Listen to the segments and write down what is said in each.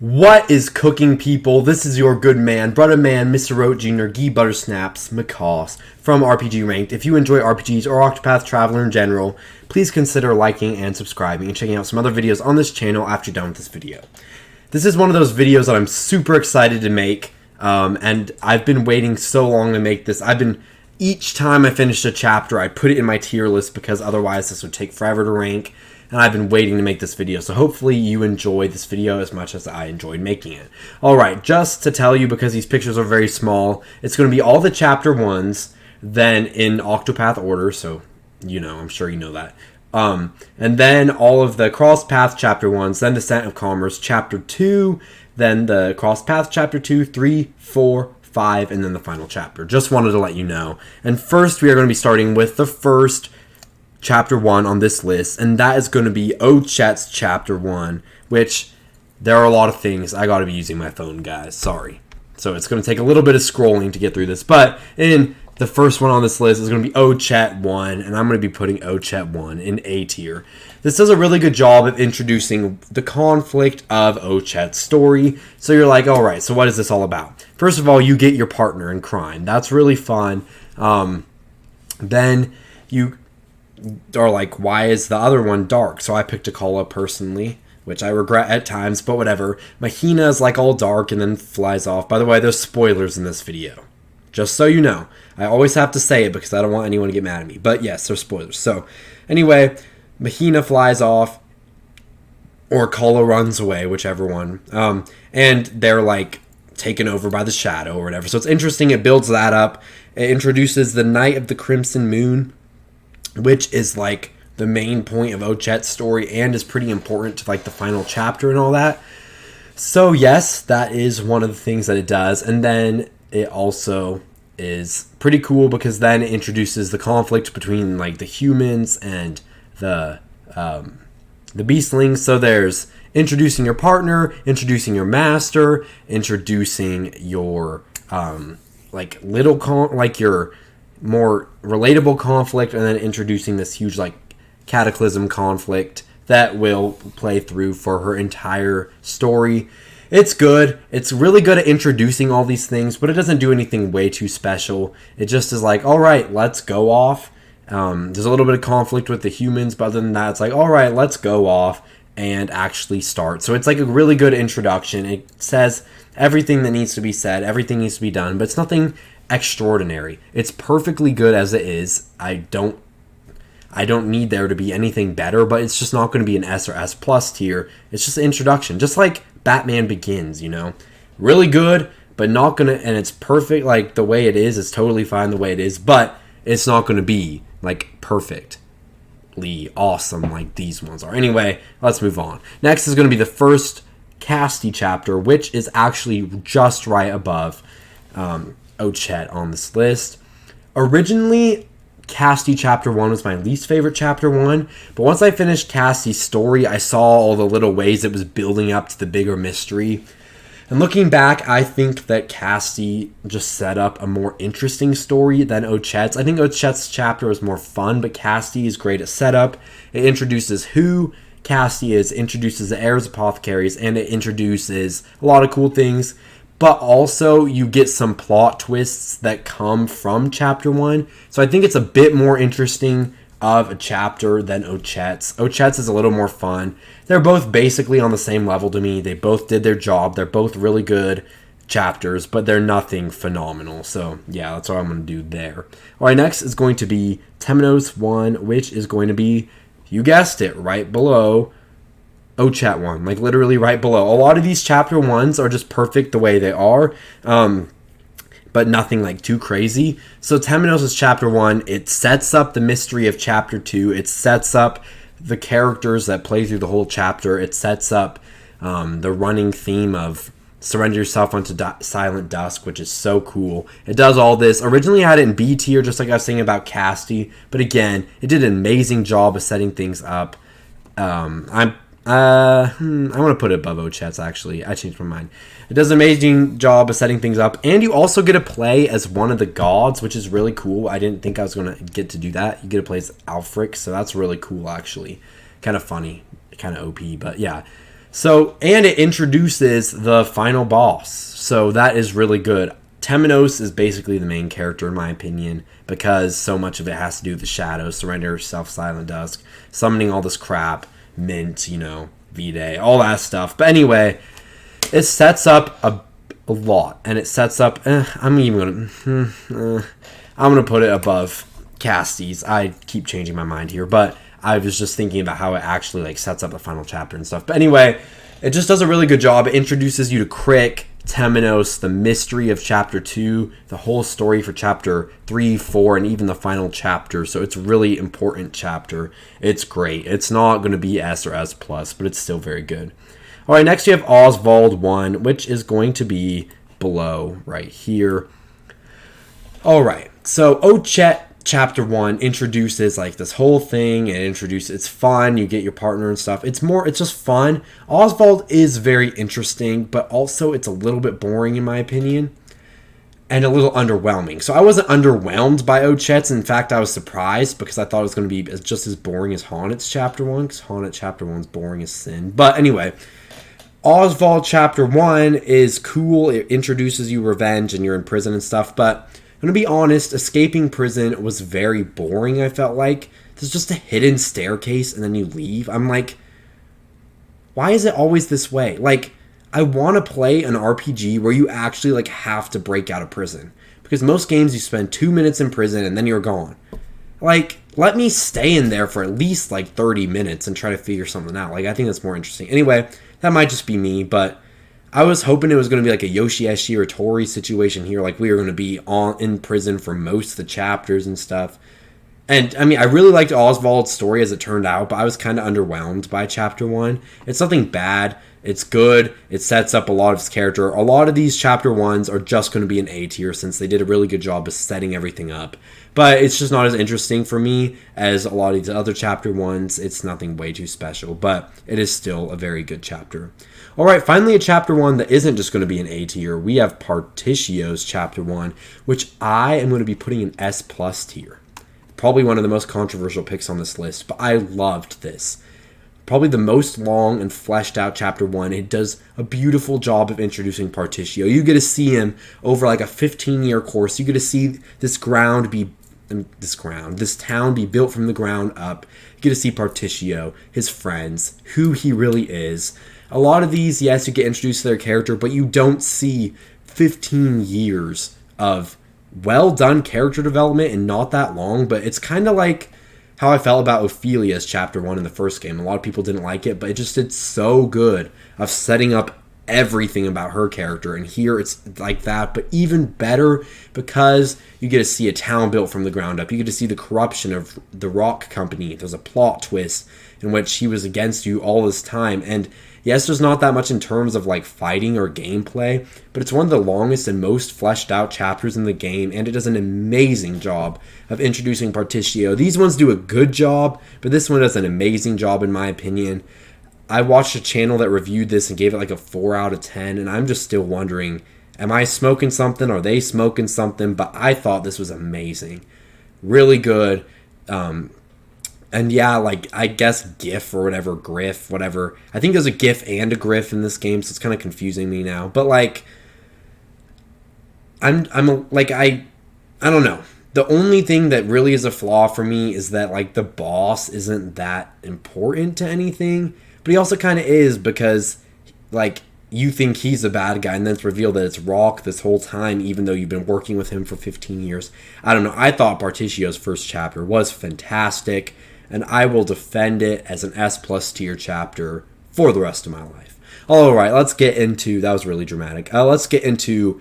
What is cooking, people? This is your good man, brother man, Mr. Rote Jr., Gee Buttersnaps, McCoss from RPG Ranked. If you enjoy RPGs or Octopath Traveler in general, please consider liking and subscribing and checking out some other videos on this channel after you're done with this video. This is one of those videos that I'm super excited to make, and I've been waiting so long to make this. Each time I finished a chapter, I put it in my tier list because otherwise this would take forever to rank. And I've been waiting to make this video, so hopefully you enjoyed this video as much as I enjoyed making it. Alright, just to tell you, because these pictures are very small, it's going to be all the chapter 1s, then in Octopath order, so, you know, I'm sure you know that. And then all of the Cross Path chapter 1s, then Descent of Commerce chapter 2, then the Cross Path chapter 2, 3, 4, 5, and then the final chapter. Just wanted to let you know. And first, we are going to be starting with the first chapter 1 on this list, and that is going to be Ochette's chapter 1, which there are a lot of things. I gotta be using my phone, guys, sorry. So it's going to take a little bit of scrolling to get through this, but in the first one on this list is going to be Ochette 1, and I'm going to be putting Ochette 1 in A tier. This does a really good job of introducing the conflict of Ochette's story, so you're like, alright, so what is this all about? First of all, you get your partner in crime. That's really fun. Then you are like, why is the other one dark? So I picked Akala personally, which I regret at times, but whatever. Mahina is like all dark and then flies off. By the way, there's spoilers in this video. Just so you know. I always have to say it because I don't want anyone to get mad at me. But yes, there's spoilers. So anyway, Mahina flies off, or Akala runs away, whichever one. And they're like taken over by the shadow or whatever. So it's interesting. It builds that up. It introduces the Night of the Crimson Moon, which is like the main point of Ochette's story and is pretty important to like the final chapter and all that. So yes, that is one of the things that it does. And then it also is pretty cool because then it introduces the conflict between like the humans and the beastlings. So there's introducing your partner, introducing your master, introducing your your more relatable conflict, and then introducing this huge like cataclysm conflict that will play through for her entire story. It's good. It's really good at introducing all these things, but it doesn't do anything way too special. It just is like, all right, let's go off. There's a little bit of conflict with the humans, but other than that, it's like, all right, let's go off and actually start. So it's like a really good introduction. It says everything that needs to be said, everything needs to be done, but it's nothing extraordinary. It's perfectly good as it is. I don't need there to be anything better, but it's just not going to be an S or S plus tier. It's just an introduction, just like Batman Begins, you know, really good, but not gonna, and it's perfect like the way it is. It's totally fine the way it is, but it's not going to be like perfectly awesome like these ones are. Anyway, let's move on. Next is going to be the first Castti chapter, which is actually just right above Ochette on this list. Originally, Castti chapter 1 was my least favorite chapter 1, but once I finished Castti's story, I saw all the little ways it was building up to the bigger mystery. And looking back, I think that Castti just set up a more interesting story than Ochette's. I think Ochette's chapter was more fun, but Castti is great at setup. It introduces who Castti is, introduces the heirs apothecaries, and it introduces a lot of cool things. But also, you get some plot twists that come from chapter 1. So I think it's a bit more interesting of a chapter than Ochette's. Ochette's is a little more fun. They're both basically on the same level to me. They both did their job. They're both really good chapters, but they're nothing phenomenal. So yeah, that's what I'm going to do there. Alright, next is going to be Temenos 1, which is going to be, you guessed it, right below Ochette 1, like literally right below. A lot of these chapter 1s are just perfect the way they are, but nothing like too crazy. So Temenos' chapter 1, it sets up the mystery of chapter 2. It sets up the characters that play through the whole chapter. It sets up the running theme of surrender yourself unto silent dusk, which is so cool. It does all this. Originally I had it in B tier, just like I was saying about Castti, but again, it did an amazing job of setting things up. I want to put it above Ochette's, actually. I changed my mind. It does an amazing job of setting things up, and you also get to play as one of the gods, which is really cool. I didn't think I was going to get to do that. You get to play as Alfric, so that's really cool, actually. Kind of funny, kind of OP, but yeah. So, and it introduces the final boss. So that is really good. Temenos is basically the main character in my opinion because so much of it has to do with the shadows, surrender, self-silent dusk, summoning all this crap, mint, V-Day, all that stuff. But anyway, it sets up a lot, and it sets up. I'm gonna put it above Cassti's. I keep changing my mind here, but I was just thinking about how it actually sets up the final chapter and stuff. But anyway, it just does a really good job. It introduces you to Crick, Temenos, the mystery of chapter 2, the whole story for chapter 3, 4, and even the final chapter. So it's a really important chapter. It's great. It's not going to be S or S+, but it's still very good. All right, next you have Osvald 1, which is going to be below right here. All right, so Ochette Chapter 1 introduces this whole thing. It's fun. You get your partner and stuff. It's just fun. Osvald is very interesting, but also it's a little bit boring in my opinion. And a little underwhelming. So I wasn't underwhelmed by Ochette's. In fact, I was surprised because I thought it was going to be just as boring as Honnet's Chapter 1. Because Honnet Chapter 1 is boring as sin. But anyway, Osvald Chapter 1 is cool. It introduces you revenge and you're in prison and stuff. But I'm going to be honest, escaping prison was very boring, I felt like. There's just a hidden staircase and then you leave. I'm like, why is it always this way? I want to play an RPG where you actually have to break out of prison. Because most games you spend 2 minutes in prison and then you're gone. Let me stay in there for at least 30 minutes and try to figure something out. I think that's more interesting. Anyway, that might just be me, but I was hoping it was going to be a Yoshi or Tori situation here. We were going to be in prison for most of the chapters and stuff. And, I mean, I really liked Osvald's story as it turned out, but I was kind of underwhelmed by Chapter 1. It's nothing bad. It's good. It sets up a lot of his character. A lot of these Chapter 1s are just going to be an A tier since they did a really good job of setting everything up. But it's just not as interesting for me as a lot of these other Chapter 1s. It's nothing way too special, but it is still a very good chapter. All right, finally a Chapter 1 that isn't just going to be an A tier. We have Partitio's Chapter 1, which I am going to be putting an S+ tier. Probably one of the most controversial picks on this list, but I loved this. Probably the most long and fleshed out Chapter 1. It does a beautiful job of introducing Partitio. You get to see him over a 15-year course. You get to see this town be built from the ground up. You get to see Partitio, his friends, who he really is. A lot of these, yes, you get introduced to their character, but you don't see 15 years of well-done character development and not that long, but it's kind of like how I felt about Ophelia's Chapter 1 in the first game. A lot of people didn't like it, but it just did so good of setting up everything about her character, and here it's like that, but even better because you get to see a town built from the ground up. You get to see the corruption of the rock company. There's a plot twist in which he was against you all this time, and yes, there's not that much in terms of fighting or gameplay, but it's one of the longest and most fleshed out chapters in the game, and it does an amazing job of introducing Partitio. These ones do a good job, but this one does an amazing job in my opinion. I watched a channel that reviewed this and gave it a 4 out of 10, and I'm just still wondering, am I smoking something? Are they smoking something? But I thought this was amazing. Really good. And yeah, I guess GIF or whatever, Griff, whatever. I think there's a GIF and a Griff in this game, so it's kind of confusing me now. But I don't know. The only thing that really is a flaw for me is that the boss isn't that important to anything. But he also kind of is because you think he's a bad guy and then it's revealed that it's Rock this whole time, even though you've been working with him for 15 years. I don't know. I thought Partitio's first chapter was fantastic, and I will defend it as an S+ tier chapter for the rest of my life. All right, let's get into, that was really dramatic. Let's get into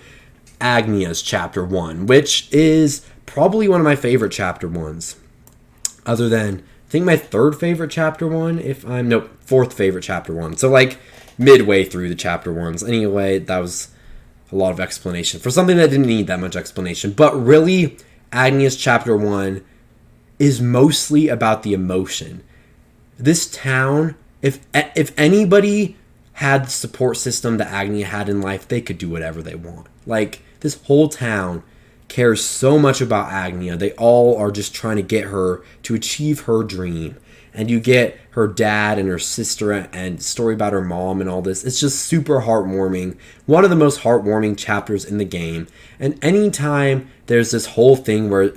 Agnea's Chapter 1, which is probably one of my favorite Chapter 1s. Other than, I think my third favorite Chapter 1, fourth favorite Chapter 1. So midway through the Chapter 1s. Anyway, that was a lot of explanation for something that didn't need that much explanation. But really, Agnea's Chapter 1 is mostly about the emotion. This town, if anybody had the support system that Agnea had in life, they could do whatever they want. This whole town cares so much about Agnea. They all are just trying to get her to achieve her dream. and you get her dad and her sister and story about her mom and all this. It's just super heartwarming. One of the most heartwarming chapters in the game. And anytime there's this whole thing where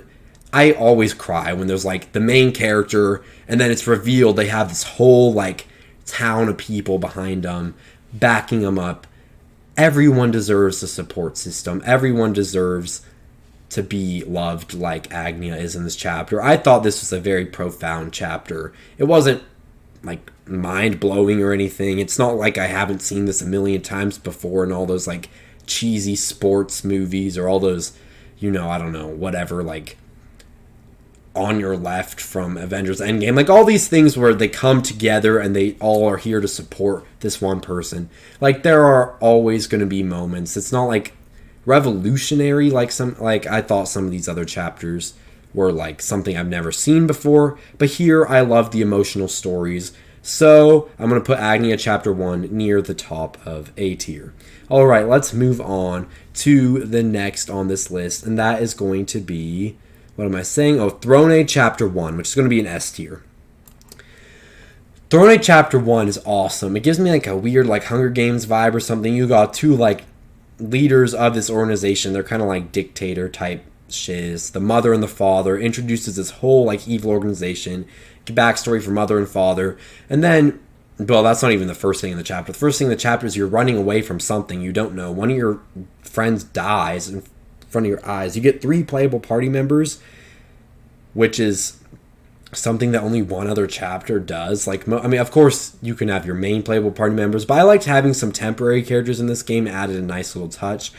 I always cry when there's like the main character and then it's revealed they have this whole like town of people behind them, backing them up. Everyone deserves a support system. Everyone deserves to be loved like Agnea is in this chapter. I thought this was a very profound chapter. It wasn't like mind-blowing or anything. It's not like I haven't seen this a million times before in all those like cheesy sports movies or all those, I don't know, whatever, like On Your Left from Avengers Endgame. Like all these things where they come together and they all are here to support this one person. Like there are always going to be moments. It's not like revolutionary like I thought some of these other chapters were like something I've never seen before, but here I love the emotional stories, so I'm going to put Agnea chapter 1 near the top of A tier. Alright, let's move on to the next on this list, and that is going to be, what am I saying? Throné chapter 1, which is going to be an S tier. Throné chapter 1 is awesome. It gives me like a weird like Hunger Games vibe or something. You got two like leaders of this organization. They're kind of like dictator type shiz. The mother and the father introduces this whole like evil organization, backstory for mother and father, and then, well, that's not even the first thing in the chapter. The first thing in the chapter is you're running away from something you don't know. One of your friends dies in front of your eyes. You get 3 playable party members, which is something that only one other chapter does. Like, I mean, of course, you can have your main playable party members, but I liked having some temporary characters in this game. It added a nice little touch.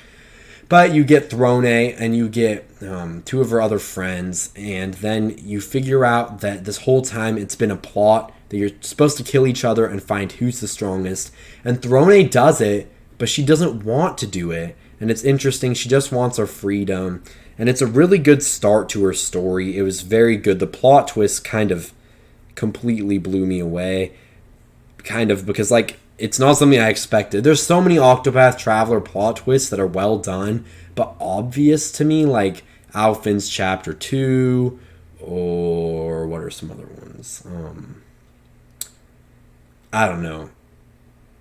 But you get Throné, and you get 2 of her other friends, and then you figure out that this whole time it's been a plot, that you're supposed to kill each other and find who's the strongest. And Throné does it, but she doesn't want to do it. And it's interesting, she just wants her freedom. And it's a really good start to her story. It was very good. The plot twist kind of completely blew me away. Kind of, because like, it's not something I expected. There's so many Octopath Traveler plot twists that are well done, but obvious to me, like Alphen's chapter 2, or what are some other ones? I don't know.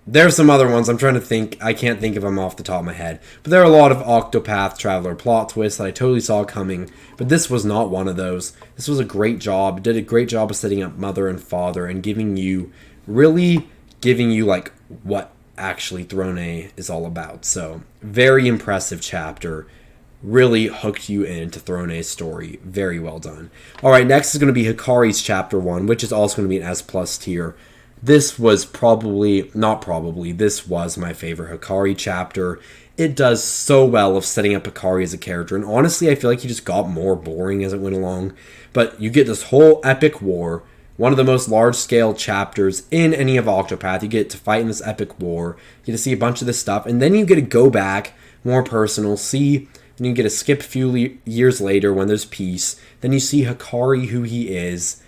There's some other ones. I'm trying to think. I can't think of them off the top of my head. But there are a lot of Octopath Traveler plot twists that I totally saw coming. But this was not one of those. This was a great job. It did a great job of setting up mother and father and giving you like what actually Throné is all about. So very impressive chapter. Really hooked you into Throné's story. Very well done. Alright, next is going to be Hikari's chapter 1, which is also going to be an S+ tier. This was this was my favorite Hikari chapter. It does so well of setting up Hikari as a character, and honestly I feel like he just got more boring as it went along. But you get this whole epic war, one of the most large-scale chapters in any of Octopath. You get to fight in this epic war, you get to see a bunch of this stuff, and then you get to go back, more personal, and you get to skip a few years later when there's peace. Then you see Hikari, who he is.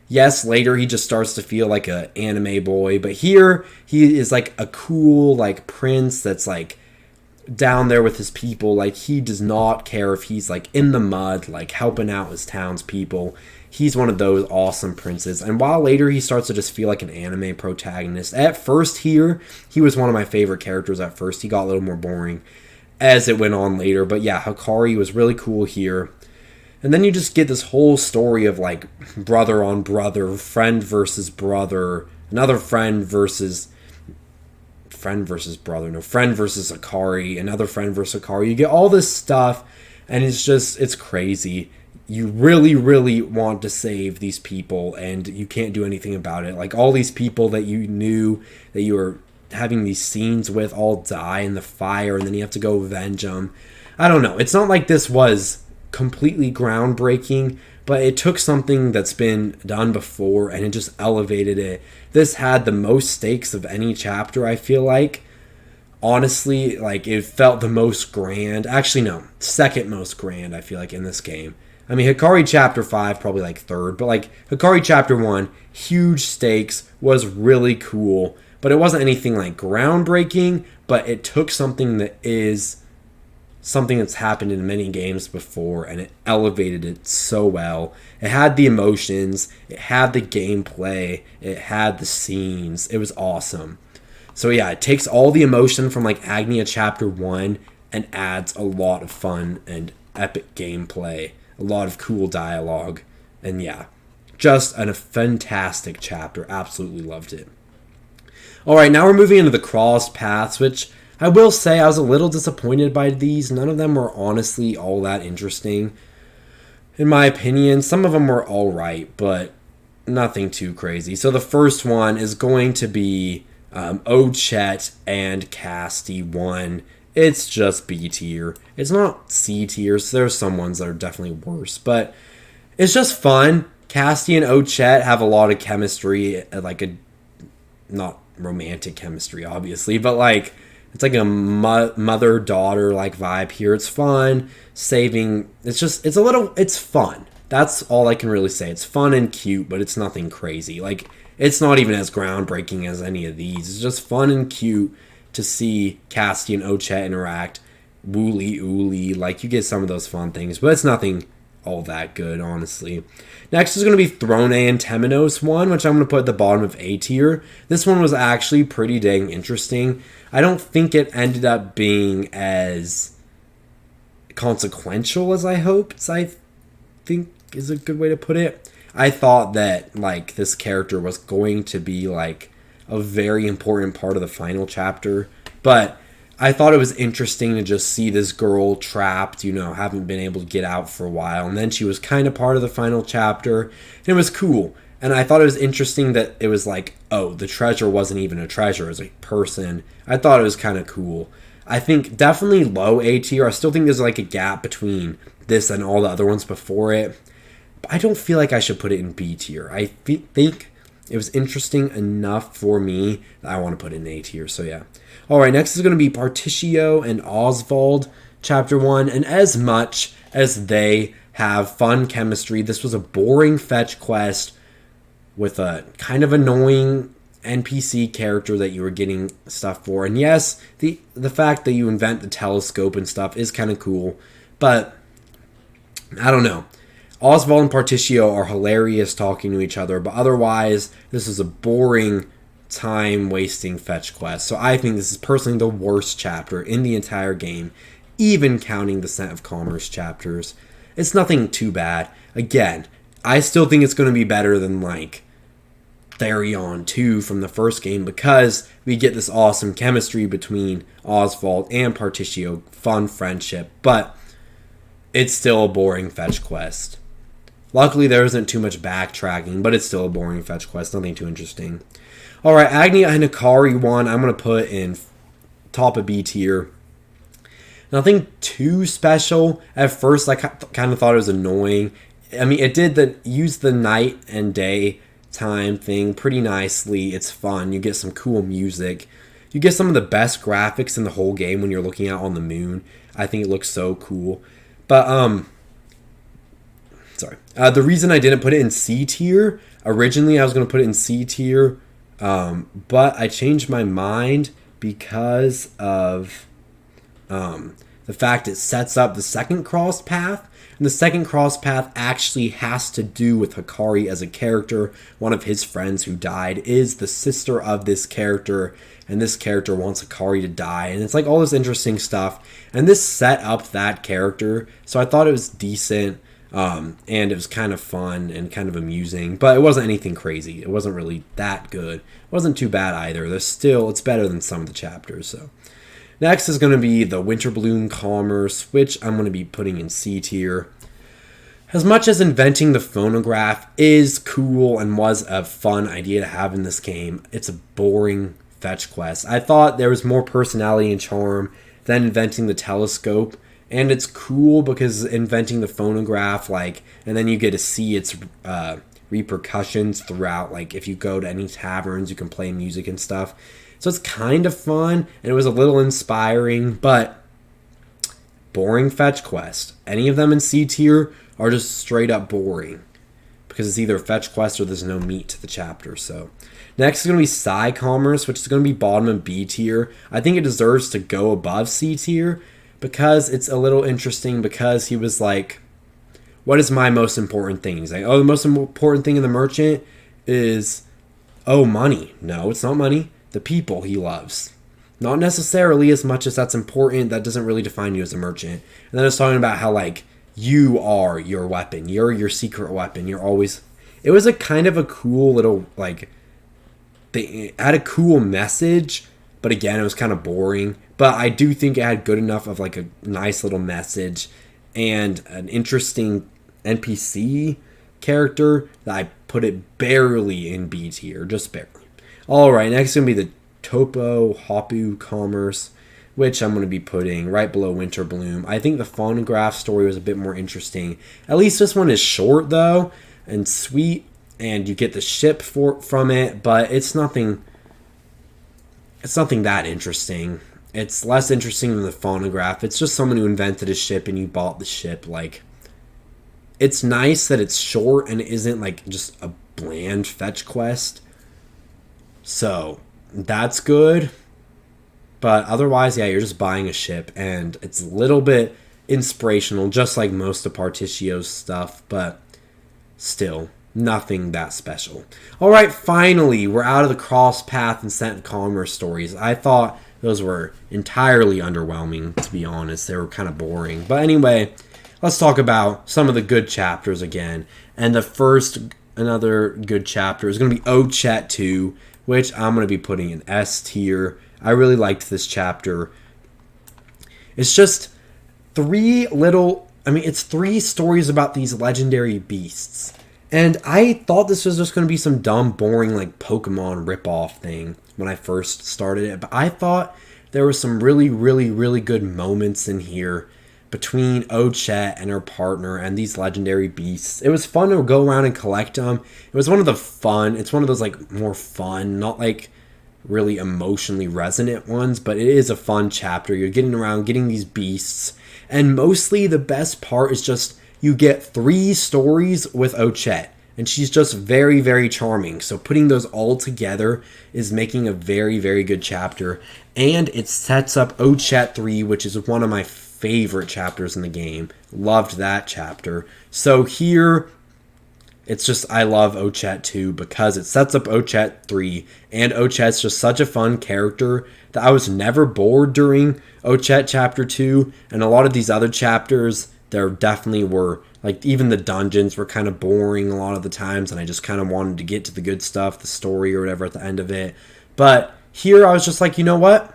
Yes, later he just starts to feel like an anime boy, but here he is like a cool like prince that's like down there with his people. Like he does not care if he's like in the mud, like helping out his townspeople. He's one of those awesome princes. And while later he starts to just feel like an anime protagonist, at first here, he was one of my favorite characters at first. He got a little more boring as it went on later. But yeah, Hikari was really cool here. And then you just get this whole story of like brother on brother, friend versus brother, another friend versus brother, no, friend versus Hikari, another friend versus Hikari. You get all this stuff, and it's crazy. You really, really want to save these people, and you can't do anything about it. Like all these people that you knew that you were having these scenes with all die in the fire, and then you have to go avenge them. I don't know. It's not like this was completely groundbreaking, but it took something that's been done before and it just elevated it. This had the most stakes of any chapter, I feel like. Honestly, like it felt the most grand. Actually, no, second most grand, I feel like, in this game. I mean, Hikari chapter 5 probably like third, but like Hikari chapter 1, huge stakes, was really cool, but it wasn't anything like groundbreaking, but it took something that is something that's happened in many games before, and it elevated it so well. It had the emotions, it had the gameplay, it had the scenes. It was awesome. So yeah, it takes all the emotion from like Agnea Chapter 1 and adds a lot of fun and epic gameplay, a lot of cool dialogue, and yeah, just a fantastic chapter. Absolutely loved it. Alright, now we're moving into the crossed paths, which I will say I was a little disappointed by these. None of them were honestly all that interesting. In my opinion, some of them were alright, but nothing too crazy. So the first one is going to be Ochette and Castti 1. It's just B tier. It's not C tier, so there's some ones that are definitely worse, but it's just fun. Castti and Ochette have a lot of chemistry, like a, not romantic chemistry, obviously, but like, it's like a mother-daughter like vibe here. It's fun, it's fun. That's all I can really say. It's fun and cute, but it's nothing crazy. Like, it's not even as groundbreaking as any of these. It's just fun and cute to see Castti and Ochette interact. Wooly, like, you get some of those fun things, but it's nothing all that good, honestly. Next is going to be Throné and Temenos 1, which I'm going to put at the bottom of A tier. This one was actually pretty dang interesting. I don't think it ended up being as consequential as I hoped, I think is a good way to put it. I thought that, like, this character was going to be, like, a very important part of the final chapter, but I thought it was interesting to just see this girl trapped, haven't been able to get out for a while, and then she was kind of part of the final chapter, and it was cool. And I thought it was interesting that it was like, oh, the treasure wasn't even a treasure, it was a person. I thought it was kind of cool. I think definitely low A tier. I still think there's like a gap between this and all the other ones before it. But I don't feel like I should put it in B tier. I think it was interesting enough for me that I want to put it in A tier. So yeah. Alright, next is going to be Partitio and Osvald, Chapter 1. And as much as they have fun chemistry, this was a boring fetch quest with a kind of annoying NPC character that you were getting stuff for. And yes, the fact that you invent the telescope and stuff is kind of cool, but I don't know. Osvald and Partitio are hilarious talking to each other, but otherwise, this is a boring, time-wasting fetch quest. So I think this is personally the worst chapter in the entire game, even counting the Scent of Commerce chapters. It's nothing too bad. Again, I still think it's going to be better than, like, Therion 2 from the first game because we get this awesome chemistry between Osvald and Partitio, fun friendship, but it's still a boring fetch quest. Luckily, there isn't too much backtracking, but it's still a boring fetch quest, nothing too interesting. Alright, Agnea and Hikari 1, I'm going to put in top of B tier. Nothing too special. At first, I kind of thought it was annoying. I mean, it did use the night and day time thing pretty nicely. It's fun. You get some cool music. You get some of the best graphics in the whole game when you're looking out on the moon. I think it looks so cool. But, the reason I didn't put it in C tier, originally I was going to put it in C tier, but I changed my mind because of the fact it sets up the second cross path. And the second cross path actually has to do with Hikari as a character. One of his friends who died is the sister of this character, and this character wants Hikari to die. And it's like all this interesting stuff. And this set up that character, so I thought it was decent. And it was kind of fun and kind of amusing, but it wasn't anything crazy. It wasn't really that good. It wasn't too bad either. It's better than some of the chapters. So next is going to be the Winterbloom Commerce, which I'm going to be putting in C tier. As much as inventing the phonograph is cool and was a fun idea to have in this game, it's a boring fetch quest. I thought there was more personality and charm than inventing the telescope. And it's cool because inventing the phonograph, and then you get to see its repercussions throughout. Like, if you go to any taverns, you can play music and stuff. So it's kind of fun, and it was a little inspiring, but boring fetch quest. Any of them in C tier are just straight up boring because it's either a fetch quest or there's no meat to the chapter. So next is going to be Psy Commerce, which is going to be bottom of B tier. I think it deserves to go above C tier, because it's a little interesting, because he was like, what is my most important thing? He's like, oh, the most important thing in the merchant is, oh, money. No, it's not money. The people he loves. Not necessarily as much as that's important. That doesn't really define you as a merchant. And then it's talking about how, like, you are your weapon. You're your secret weapon. You're always... It was a kind of a cool little, like... They had a cool message, but again, it was kind of boring. But I do think it had good enough of, like, a nice little message and an interesting NPC character that I put it barely in B tier, just barely. Alright, next is going to be the Topo Hapu Commerce, which I'm going to be putting right below Winter Bloom. I think the phonograph story was a bit more interesting. At least this one is short, though, and sweet, and you get the ship from it, but it's nothing that interesting. It's less interesting than the phonograph. It's just someone who invented a ship and you bought the ship. Like, it's nice that it's short and it isn't like just a bland fetch quest. So, that's good. But otherwise, yeah, you're just buying a ship and it's a little bit inspirational, just like most of Partitio's stuff, but still, nothing that special. Alright, finally, we're out of the Cross Path and Scent Commerce stories. I thought those were entirely underwhelming, to be honest. They were kind of boring. But anyway, let's talk about some of the good chapters again. And the first, another good chapter is going to be Ochette 2, which I'm going to be putting in S tier. I really liked this chapter. It's just it's 3 stories about these legendary beasts. And I thought this was just going to be some dumb, boring, like, Pokemon ripoff thing when I first started it. But I thought there were some really, really, really good moments in here between Ochette and her partner and these legendary beasts. It was fun to go around and collect them. It was one of those, like, more fun, not, like, really emotionally resonant ones, but it is a fun chapter. You're getting around, getting these beasts. And mostly the best part is just... You get 3 stories with Ochette, and she's just very, very charming. So putting those all together is making a very, very good chapter. And it sets up Ochette 3, which is one of my favorite chapters in the game. Loved that chapter. So here, it's just, I love Ochette 2 because it sets up Ochette 3. And Ochette's just such a fun character that I was never bored during Ochette chapter 2. And a lot of these other chapters... There definitely were, like, even the dungeons were kind of boring a lot of the times, and I just kind of wanted to get to the good stuff, the story or whatever at the end of it. But here I was just like, you know what?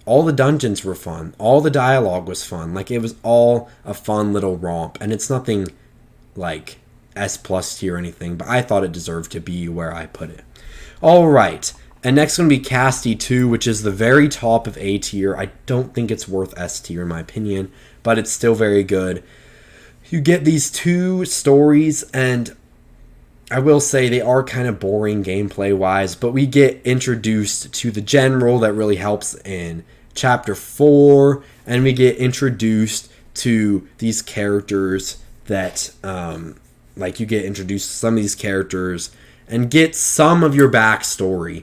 All the dungeons were fun. All the dialogue was fun. Like, it was all a fun little romp, and it's nothing, like, S+ tier or anything, but I thought it deserved to be where I put it. Alright, and next is going to be Castti 2, which is the very top of A tier. I don't think it's worth S tier in my opinion, but it's still very good. You get these 2 stories, and I will say they are kind of boring gameplay-wise, but we get introduced to the general that really helps in Chapter 4, and we get introduced to these characters that, you get introduced to some of these characters and get some of your backstory.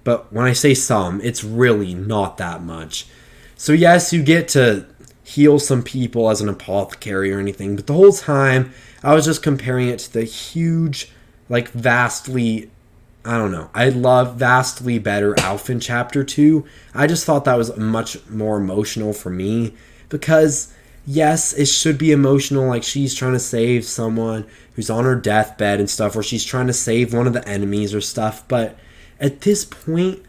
But when I say some, it's really not that much. So yes, you get to heal some people as an apothecary or anything, but the whole time I was just comparing it to the huge, like, vastly, I don't know, I love vastly better Alphen Chapter 2. I just thought that was much more emotional for me, because yes, it should be emotional, like she's trying to save someone who's on her deathbed and stuff, or she's trying to save one of the enemies or stuff, but at this point,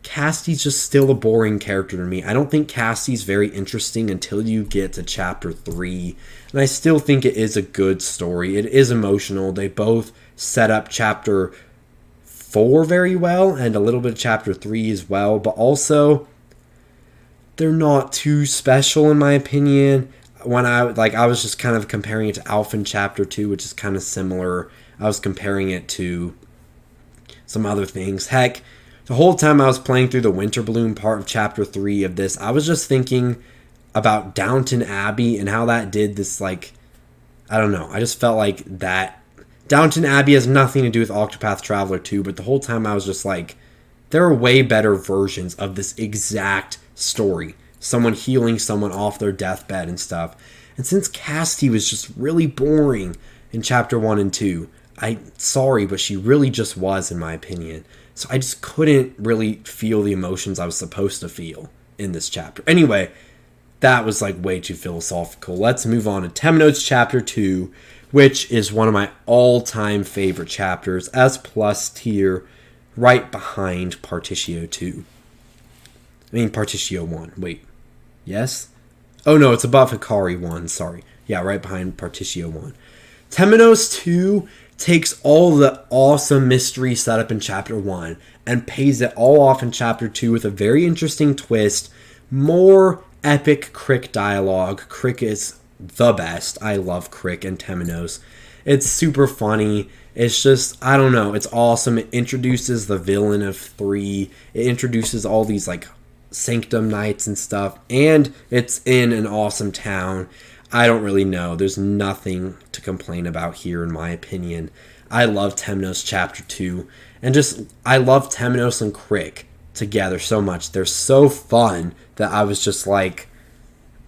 Castti's just still a boring character to me. I don't think Castti's very interesting until you get to Chapter 3. And I still think it is a good story. It is emotional. They both set up Chapter 4 very well, and a little bit of Chapter 3 as well. But also, they're not too special in my opinion. When I was just kind of comparing it to Alphen Chapter 2, which is kind of similar. I was comparing it to some other things. Heck, the whole time I was playing through the Winter Bloom part of Chapter 3 of this, I was just thinking about Downton Abbey and how that did this, like, I don't know. I just felt like that. Downton Abbey has nothing to do with Octopath Traveler 2, but the whole time I was just like, there are way better versions of this exact story someone healing someone off their deathbed and stuff. And since Castti was just really boring in chapter 1 and 2, sorry, but she really just was, in my opinion. So I just couldn't really feel the emotions I was supposed to feel in this chapter. Anyway, that was like way too philosophical. Let's move on to Temenos chapter 2, which is one of my all-time favorite chapters, as plus tier, right behind Partitio 2. Partitio 1. Wait. Yes? Oh no, it's above Hikari 1, sorry. Yeah, right behind Partitio 1. Temenos 2 takes all the awesome mystery set up in chapter 1 and pays it all off in chapter 2 with a very interesting twist. More epic Crick dialogue. Crick is the best. I love Crick and Temenos. It's super funny. It's just, I don't know, it's awesome. It introduces the villain of 3. It introduces all these like Sanctum Knights and stuff, and it's in an awesome town. I don't really know. There's nothing to complain about here, in my opinion. I love Temenos chapter 2, and I love Temenos and Crick together so much. They're so fun that I was just like,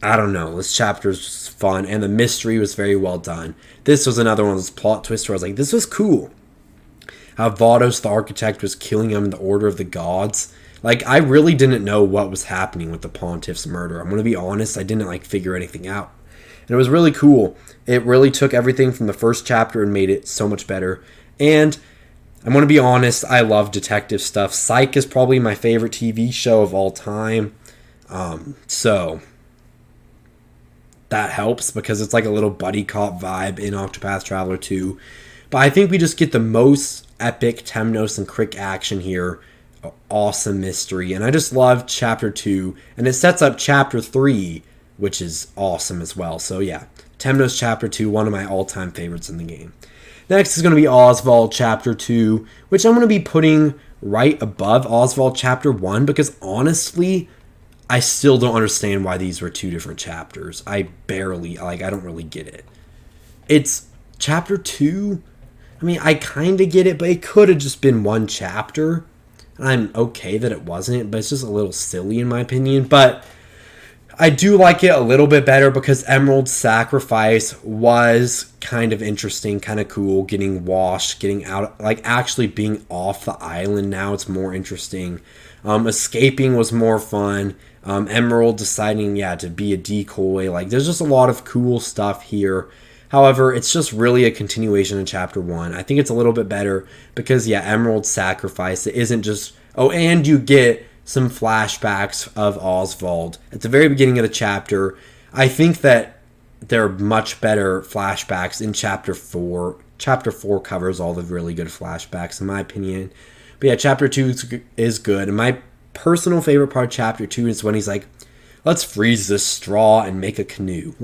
I don't know, this chapter is just fun, and the mystery was very well done. This was another one of those plot twists where I was like, this was cool. How Vados the Architect was killing him in the Order of the Gods. Like, I really didn't know what was happening with the Pontiff's murder. I'm going to be honest, I didn't, figure anything out. And it was really cool. It really took everything from the first chapter and made it so much better. And I'm going to be honest, I love detective stuff. Psych is probably my favorite TV show of all time. So that helps because it's like a little buddy cop vibe in Octopath Traveler 2. But I think we just get the most epic Temenos and Crick action here. Awesome mystery, and I just love chapter 2, and it sets up chapter 3, which is awesome as well. So yeah, Temenos chapter 2, one of my all-time favorites in the game. Next is going to be Osvald chapter 2, which I'm going to be putting right above Osvald chapter 1, because honestly, I still don't understand why these were 2 different chapters. I don't really get it. It's chapter 2, I kind of get it, but it could have just been one chapter. I'm okay that it wasn't, but it's just a little silly in my opinion. But I do like it a little bit better because Emerald's sacrifice was kind of interesting, kind of cool. Getting washed, getting out, actually being off the island now, it's more interesting. Escaping was more fun. Emerald deciding, to be a decoy. There's just a lot of cool stuff here. However, it's just really a continuation of chapter 1. I think it's a little bit better because, Emerald's sacrifice, it isn't just, and you get some flashbacks of Osvald at the very beginning of the chapter. I think that there are much better flashbacks in chapter 4. Chapter 4 covers all the really good flashbacks, in my opinion. But chapter 2 is good. And my personal favorite part of chapter 2 is when he's like, let's freeze this straw and make a canoe.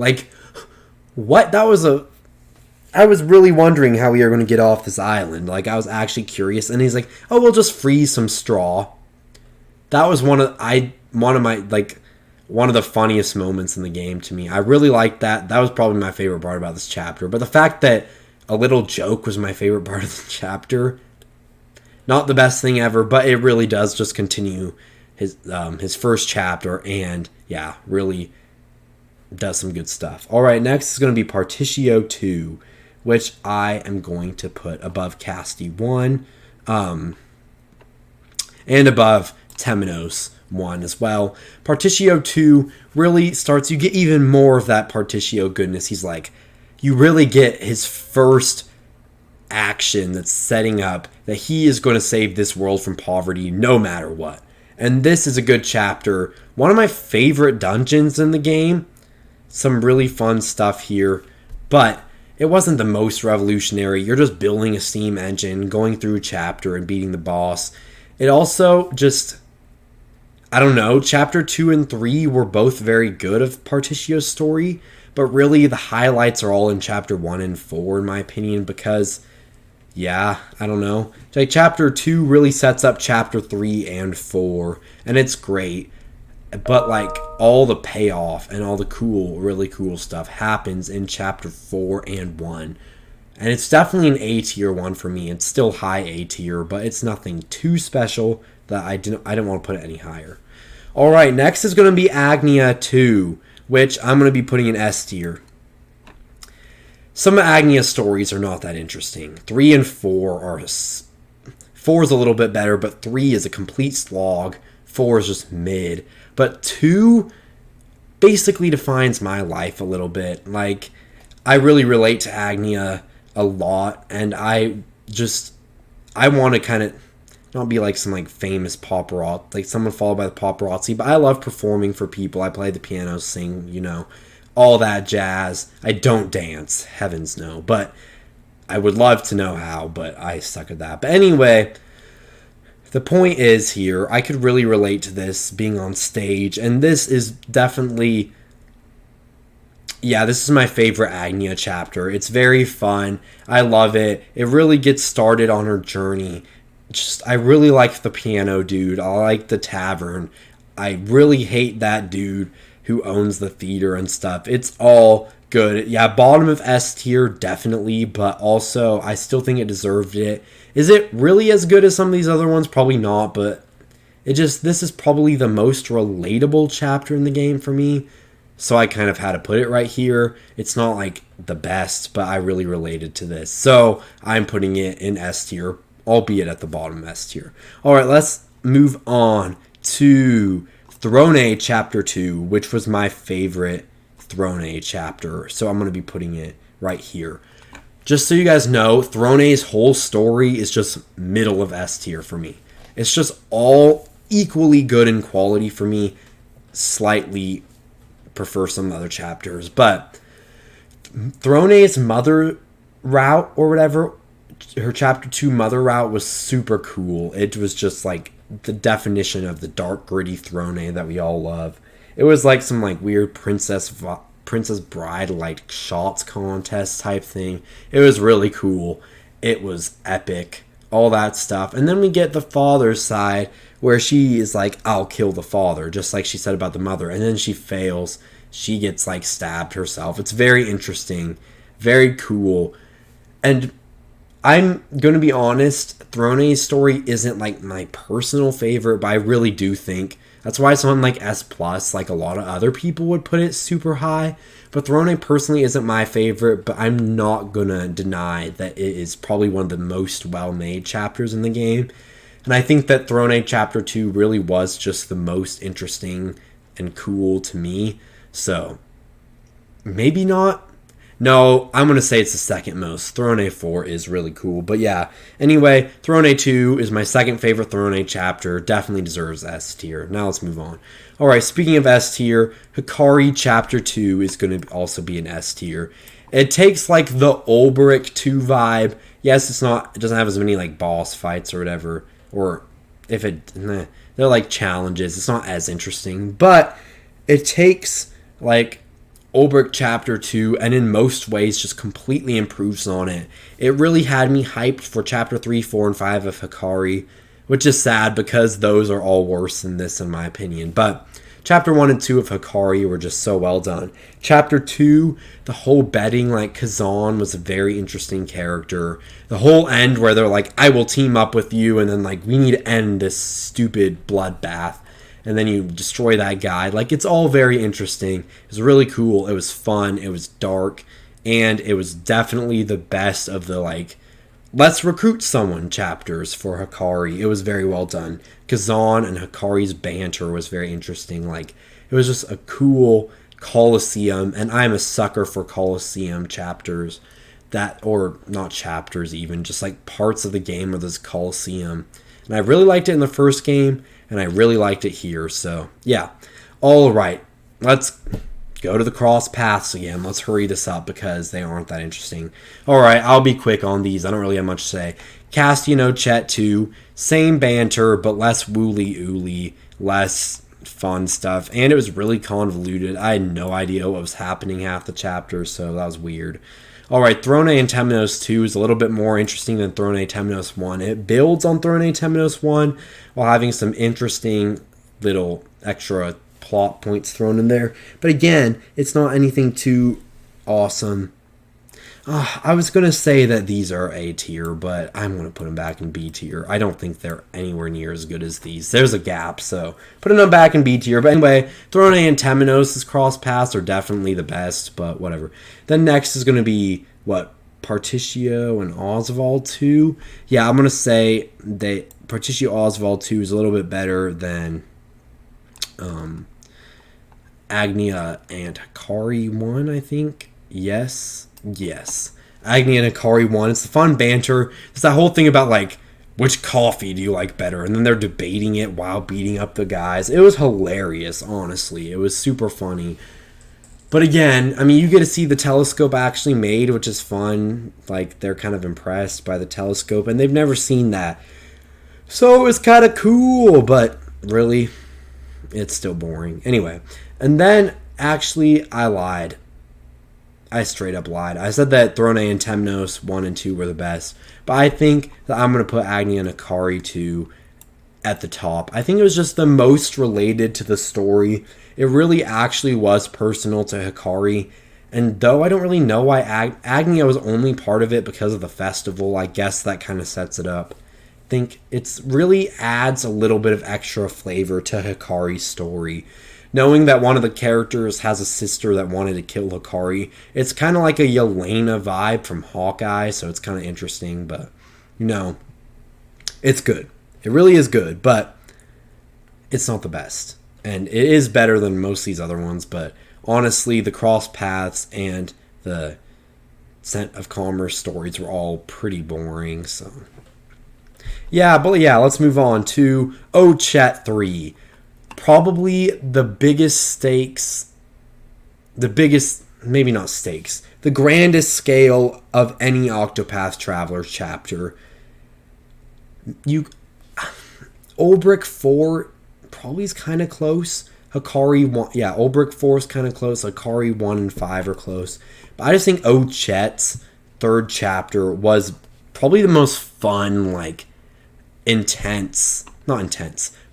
What? I was really wondering how we were going to get off this island. I was actually curious. And he's like, oh, we'll just freeze some straw. That was one of the funniest moments in the game to me. I really liked that. That was probably my favorite part about this chapter. But the fact that a little joke was my favorite part of the chapter, not the best thing ever, but it really does just continue his first chapter and, really does some good stuff. All right, next is going to be Partitio 2, which I am going to put above Castti 1 and above Temenos 1 as well. Partitio 2 really starts, you get even more of that Partitio goodness. He's you really get his first action that's setting up that he is going to save this world from poverty no matter what. And this is a good chapter. One of my favorite dungeons in the game. Some really fun stuff here, but it wasn't the most revolutionary. You're just building a steam engine, going through a chapter and beating the boss. It also just, I don't know, chapter 2 and 3 were both very good of Partitio's story, but really the highlights are all in chapter 1 and 4 in my opinion because, I don't know. Chapter 2 really sets up chapter 3 and 4, and it's great. But all the payoff and all the really cool stuff happens in chapter 4 and 1. And it's definitely an A tier one for me. It's still high A tier, but it's nothing too special that I didn't want to put it any higher. All right, next is going to be Agnea 2, which I'm going to be putting in S tier. Some of Agnea's stories are not that interesting. 3 and 4 are... 4 is a little bit better, but 3 is a complete slog. 4 is just mid. But 2 basically defines my life a little bit. Like, I really relate to Agnea a lot, and I want to kind of not be like some like famous paparazzi, like someone followed by the paparazzi, but I love performing for people. I play the piano, sing, all that jazz. I don't dance, heavens no, but I would love to know how, but I suck at that. But anyway, the point is here, I could really relate to this being on stage, and this is definitely, this is my favorite Agnea chapter. It's very fun. I love it. It really gets started on her journey. I really like the piano dude. I like the tavern. I really hate that dude who owns the theater and stuff. It's all good. Yeah, bottom of S tier, definitely, but also I still think it deserved it. Is it really as good as some of these other ones? Probably not, but this is probably the most relatable chapter in the game for me. So I kind of had to put it right here. It's not like the best, but I really related to this. So I'm putting it in S tier, albeit at the bottom S tier. All right, let's move on to Throné Chapter 2, which was my favorite Throné chapter. So I'm going to be putting it right here. Just so you guys know, Throné's whole story is just middle of S tier for me. It's just all equally good in quality for me. Slightly prefer some other chapters. But Throné's mother route or whatever, her chapter 2 mother route was super cool. It was just like the definition of the dark gritty Throné that we all love. It was like some like weird Princess Bride like shots contest type thing. It was really cool. It was epic. All that stuff. And then we get the father's side where she is like, I'll kill the father, just like she said about the mother. And then she fails. She gets like stabbed herself. It's very interesting. Very cool. And I'm going to be honest, Throné's story isn't like my personal favorite, but I really do think that's why it's on like S+, like a lot of other people would put it super high. But Throné personally isn't my favorite, but I'm not going to deny that it is probably one of the most well-made chapters in the game. And I think that Throné Chapter 2 really was just the most interesting and cool to me. So, maybe not. No, I'm going to say it's the second most. Throné 4 is really cool. But yeah, anyway, Throné 2 is my second favorite Throné chapter. Definitely deserves S tier. Now let's move on. Alright, speaking of S tier, Hikari Chapter 2 is going to also be an S tier. It takes like the Olberic 2 vibe. Yes, it doesn't have as many like boss fights or whatever. Or if they're like challenges. It's not as interesting. But it takes like Olberic Chapter 2 and in most ways just completely improves on it. It really had me hyped for Chapter 3, 4, and 5 of Hikari, which is sad because those are all worse than this in my opinion. But Chapter 1 and 2 of Hikari were just so well done. Chapter 2, the whole betting, like Kazan was a very interesting character. The whole end where they're like, I will team up with you, and then like, we need to end this stupid bloodbath. And then you destroy that guy. Like, it's all very interesting. It was really cool. It was fun. It was dark. And it was definitely the best of the, like, let's recruit someone chapters for Hikari. It was very well done. Kazan and Hikari's banter was very interesting. Like, it was just a cool Colosseum. And I'm a sucker for Colosseum chapters. Or not chapters even, just like parts of the game of this Colosseum. And I really liked it in the first game. And I really liked it here. So, yeah. All right. Let's go to the cross paths again. Let's hurry this up because they aren't that interesting. All right. I'll be quick on these. I don't really have much to say. Castti and Ochette 2. Same banter, but less wooly-ooly. Less fun stuff. And it was really convoluted. I had no idea what was happening half the chapter. So, that was weird. Alright, Throné and Temenos 2 is a little bit more interesting than Throné Temenos 1. It builds on Throné Temenos 1 while having some interesting little extra plot points thrown in there. But again, it's not anything too awesome. I was going to say that these are A tier, but I'm going to put them back in B tier. I don't think they're anywhere near as good as these. There's a gap, so putting them back in B tier. But anyway, Throné and Temenos' cross paths are definitely the best, but whatever. Then next is going to be, Partitio and Osvald 2? Yeah, I'm going to say that Partitio Osvald 2 is a little bit better than Agnea and Hikari 1, I think. Yes. Agnea and Hikari 1. It's the fun banter. It's that whole thing about, which coffee do you like better? And then they're debating it while beating up the guys. It was hilarious, honestly. It was super funny. But again, I mean, you get to see the telescope actually made, which is fun. They're kind of impressed by the telescope, and they've never seen that. So it was kind of cool, but really, it's still boring. Anyway, and then, actually, I lied. I straight up lied. I said that Throné and Temenos 1 and 2 were the best, but I think that I'm going to put Agnea and Hikari 2 at the top. I think it was just the most related to the story. It really actually was personal to Hikari, and though I don't really know why Agnea was only part of it because of the festival, I guess that kind of sets it up. I think it's really adds a little bit of extra flavor to Hikari's story. Knowing that one of the characters has a sister that wanted to kill Hikari, it's kind of like a Yelena vibe from Hawkeye, so it's kind of interesting, but, it's good. It really is good, but it's not the best. And it is better than most of these other ones, but honestly, the cross paths and the Scent of Commerce stories were all pretty boring, so. Let's move on to Ochette 3. Probably the biggest stakes, maybe not stakes, the grandest scale of any Octopath Traveler chapter. Olbrich 4 probably is kind of close. Hikari 1, Olbrich 4 is kind of close. Hikari 1 and 5 are close. But I just think Ochette's third chapter was probably the most fun,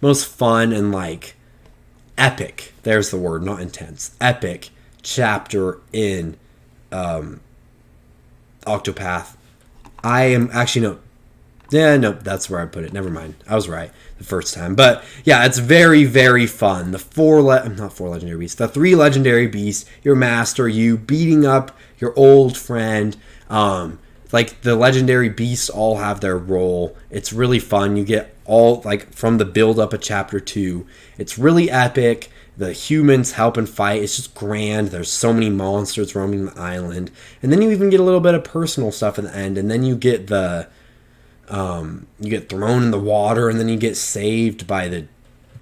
most fun and, epic. There's the word, not intense. Epic chapter in Octopath. I am actually, no. Yeah, no, that's where I put it. Never mind. I was right the first time. But yeah, it's very, very fun. The three legendary beasts, your master, you beating up your old friend. The legendary beasts all have their role. It's really fun. You get all, from the build up of chapter 2. It's really epic. The humans help and fight. It's just grand. There's so many monsters roaming the island. And then you even get a little bit of personal stuff at the end. And then you get you get thrown in the water, and then you get saved by the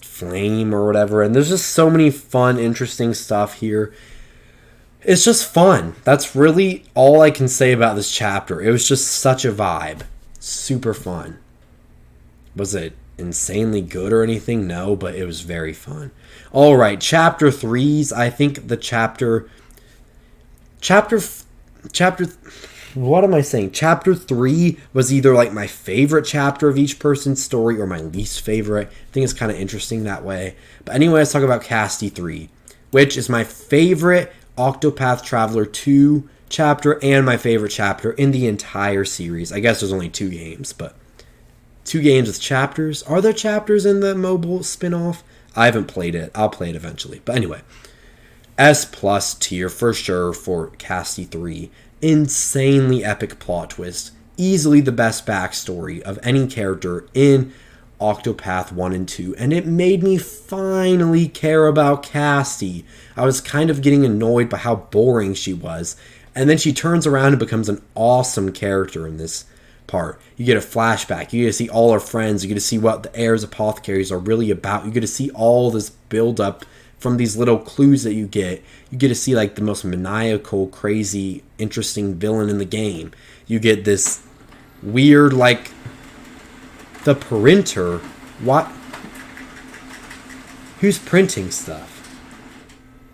flame or whatever. And there's just so many fun, interesting stuff here. It's just fun. That's really all I can say about this chapter. It was just such a vibe. Super fun. Was it insanely good or anything? No, but it was very fun. All right, chapter 3's. I think the chapter. What am I saying? Chapter 3 was either my favorite chapter of each person's story or my least favorite. I think it's kind of interesting that way. But anyway, let's talk about Castti 3, which is my favorite Octopath Traveler 2 chapter and my favorite chapter in the entire series. I guess there's only 2 games, but 2 games with chapters. Are there chapters in the mobile spin-off? I haven't played it. I'll play it eventually. But anyway, S+ tier for sure for Castti 3. Insanely epic plot twist. Easily the best backstory of any character in Octopath 1 and 2. And it made me finally care about Castti. I was kind of getting annoyed by how boring she was. And then she turns around and becomes an awesome character in this part. You get a flashback. You get to see all her friends. You get to see what the heirs apothecaries are really about. You get to see all this build up from these little clues that you get. You get to see the most maniacal, crazy, interesting villain in the game. You get this weird the printer. What? Who's printing stuff?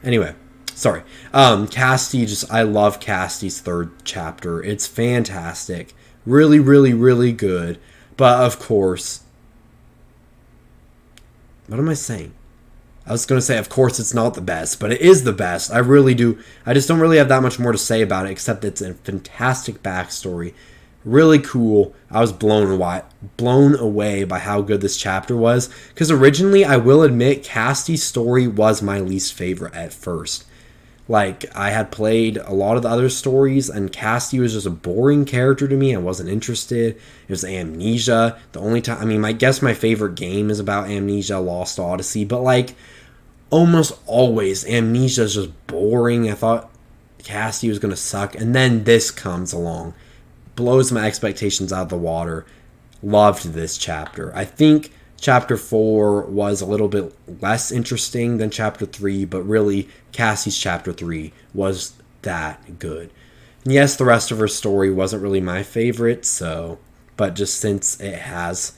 Anyway, sorry. Castti, I love Castti's third chapter. It's fantastic. Really, really, really good. But of course, what am I saying? I was going to say, of course, it's not the best, but it is the best. I really do. I just don't really have that much more to say about it, except it's a fantastic backstory. Really cool. I was blown away by how good this chapter was. Because originally, I will admit, Cassti's story was my least favorite at first. Like, I had played a lot of the other stories, and Castti was just a boring character to me. I wasn't interested. It was Amnesia. The only time, I mean, I guess my favorite game is about Amnesia, Lost Odyssey, but like, almost always, Amnesia is just boring. I thought Castti was going to suck, and then this comes along. Blows my expectations out of the water. Loved this chapter. I think Chapter 4 was a little bit less interesting than Chapter 3, but really, Cassie's Chapter 3 was that good. And yes, the rest of her story wasn't really my favorite, but just since it has...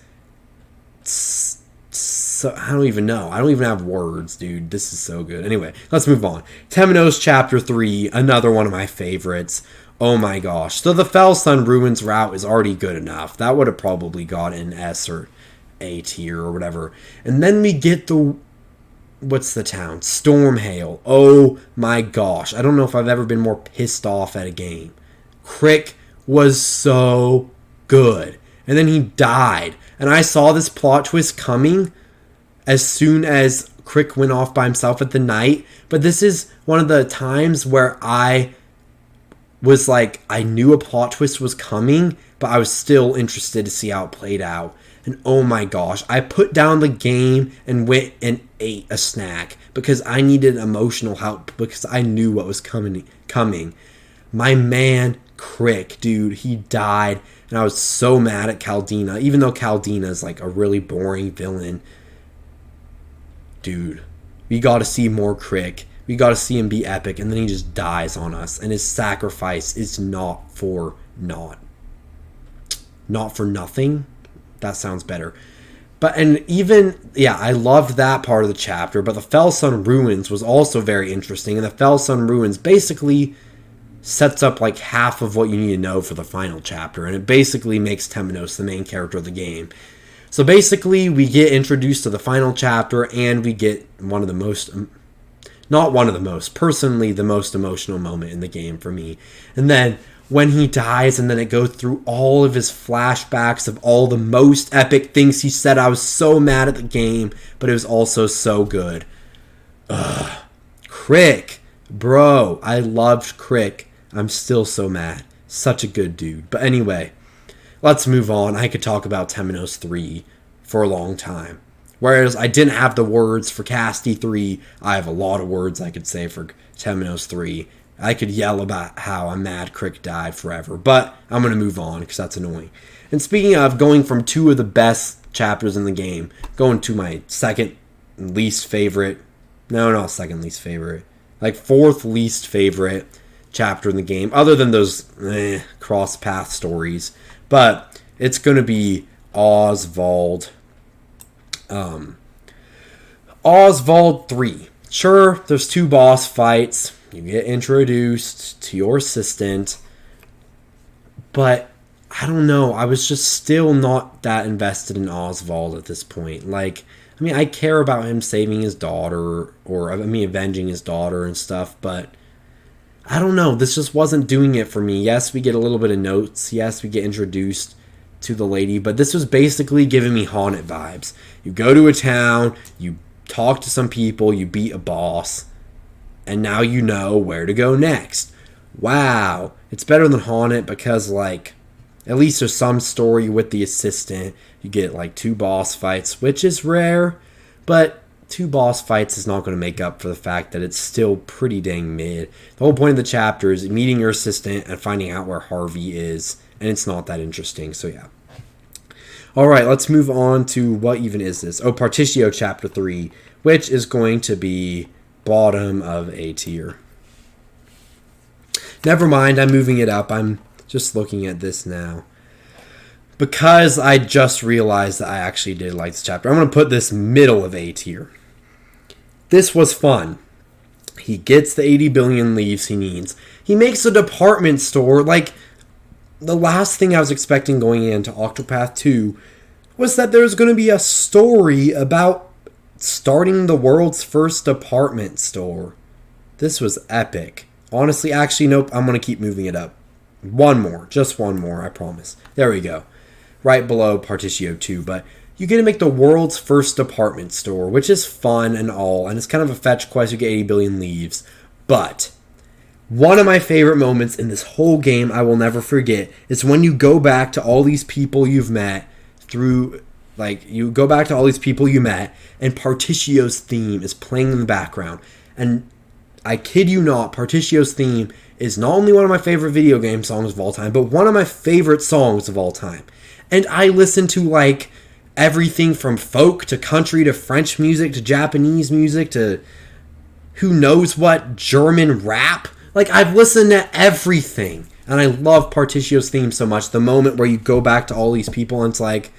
So, I don't even know. I don't even have words, dude. This is so good. Anyway, let's move on. Temenos Chapter 3, another one of my favorites. Oh my gosh. So the Fell Sun Ruins route is already good enough. That would have probably got an S or A tier or whatever. And then we get what's the town? Stormhail. Oh my gosh. I don't know if I've ever been more pissed off at a game. Crick was so good. And then he died. And I saw this plot twist coming as soon as Crick went off by himself at the night. But this is one of the times where I was like, I knew a plot twist was coming, but I was still interested to see how it played out. And oh my gosh, I put down the game and went and ate a snack because I needed emotional help because I knew what was coming. My man, Crick, dude, he died. And I was so mad at Caldina, even though Caldina is like a really boring villain. Dude, we got to see more Crick. We got to see him be epic, and then he just dies on us. And his sacrifice is not for nothing. That sounds better. But, and even, yeah, I loved that part of the chapter, but the Fell Sun Ruins was also very interesting. And the Fell Sun Ruins basically sets up like half of what you need to know for the final chapter. And it basically makes Temenos the main character of the game. So basically, we get introduced to the final chapter, and we get personally the most emotional moment in the game for me. And then when he dies, and then it goes through all of his flashbacks of all the most epic things he said, I was so mad at the game, but it was also so good. Crick, bro, I loved Crick. I'm still so mad. Such a good dude. But anyway, let's move on. I could talk about Temenos 3 for a long time. Whereas I didn't have the words for Castti 3, I have a lot of words I could say for Temenos 3. I could yell about how I'm mad Crick died forever, but I'm going to move on because that's annoying. And speaking of going from two of the best chapters in the game, going to my second least favorite, no, not second least favorite, like fourth least favorite chapter in the game, other than those cross-path stories, but it's going to be Osvald. Osvald 3. Sure, there's 2 boss fights. You get introduced to your assistant. But, I don't know. I was just still not that invested in Osvald at this point. Like, I mean, I care about him saving his daughter, avenging his daughter and stuff, but I don't know. This just wasn't doing it for me. Yes, we get a little bit of notes. Yes, we get introduced to the lady, but this was basically giving me Haunted vibes. You go to a town, you talk to some people, you beat a boss, and now you know where to go next. Wow. It's better than Haunted because, like, at least there's some story with the assistant. You get, like, 2 boss fights, which is rare, but 2 boss fights is not going to make up for the fact that it's still pretty dang mid. The whole point of the chapter is meeting your assistant and finding out where Harvey is, and it's not that interesting, so yeah. Alright, let's move on to what even is this? Oh, Partitio Chapter 3, which is going to be bottom of A tier. Never mind, I'm moving it up. I'm just looking at this now. Because I just realized that I actually did like this chapter, I'm going to put this middle of A tier. This was fun. He gets the 80 billion leaves he needs. He makes a department store. Like, the last thing I was expecting going into Octopath 2 was that there was going to be a story about starting the world's first department store. This was epic. Honestly, actually, nope, I'm going to keep moving it up. One more, just one more, I promise. There we go. Right below Partitio 2, but you get to make the world's first department store, which is fun and all, and it's kind of a fetch quest. You get 80 billion leaves. But one of my favorite moments in this whole game I will never forget is when you go back to all these people you've met through, like, you go back to all these people you met, and Partitio's theme is playing in the background. And I kid you not, Partitio's theme is not only one of my favorite video game songs of all time, but one of my favorite songs of all time. And I listen to, like, everything from folk to country to French music to Japanese music to who knows what, German rap. Like, I've listened to everything. And I love Partitio's theme so much. The moment where you go back to all these people and it's like,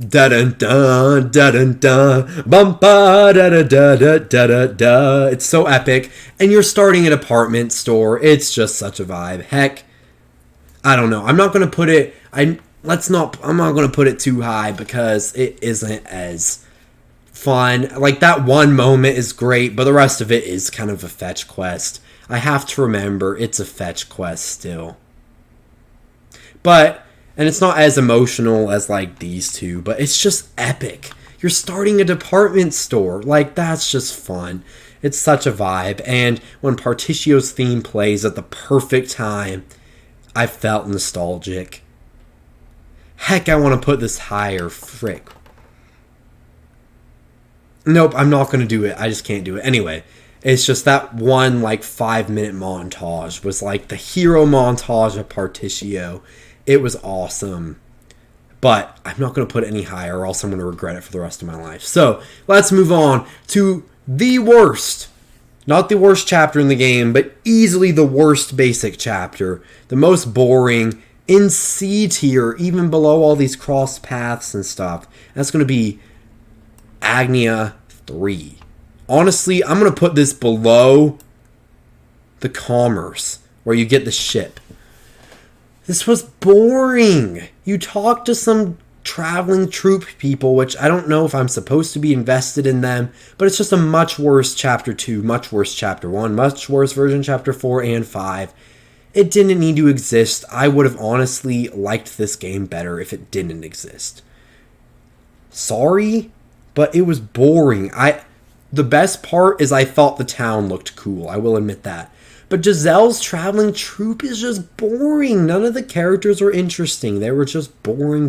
da da da da da da bum ba da da da da da da da. It's so epic. And you're starting a department store. It's just such a vibe. Heck, I don't know. I'm not gonna put it. I'm not gonna put it too high because it isn't as fun. Like, that one moment is great, but the rest of it is kind of a fetch quest. I have to remember it's a fetch quest still. And it's not as emotional as, like, these two, but it's just epic. You're starting a department store. Like, that's just fun. It's such a vibe. And when Partitio's theme plays at the perfect time, I felt nostalgic. Heck, I want to put this higher. Frick. Nope, I'm not going to do it. I just can't do it. Anyway, it's just that one, like, 5-minute montage was, like, the hero montage of Partitio. It was awesome. But I'm not going to put it any higher or else I'm going to regret it for the rest of my life. So, let's move on to the worst. Not the worst chapter in the game, but easily the worst basic chapter. The most boring, in C tier, even below all these cross paths and stuff. That's going to be Agnea 3. Honestly, I'm going to put this below the commerce, where you get the ship. This was boring. You talk to some traveling troupe people, which I don't know if I'm supposed to be invested in them, but it's just a much worse chapter 2, much worse chapter 1, much worse version chapter 4 and 5. It didn't need to exist. I would have honestly liked this game better if it didn't exist. Sorry, but it was boring. The best part is I thought the town looked cool. I will admit that. But Giselle's traveling troupe is just boring. None of the characters were interesting. They were just boring.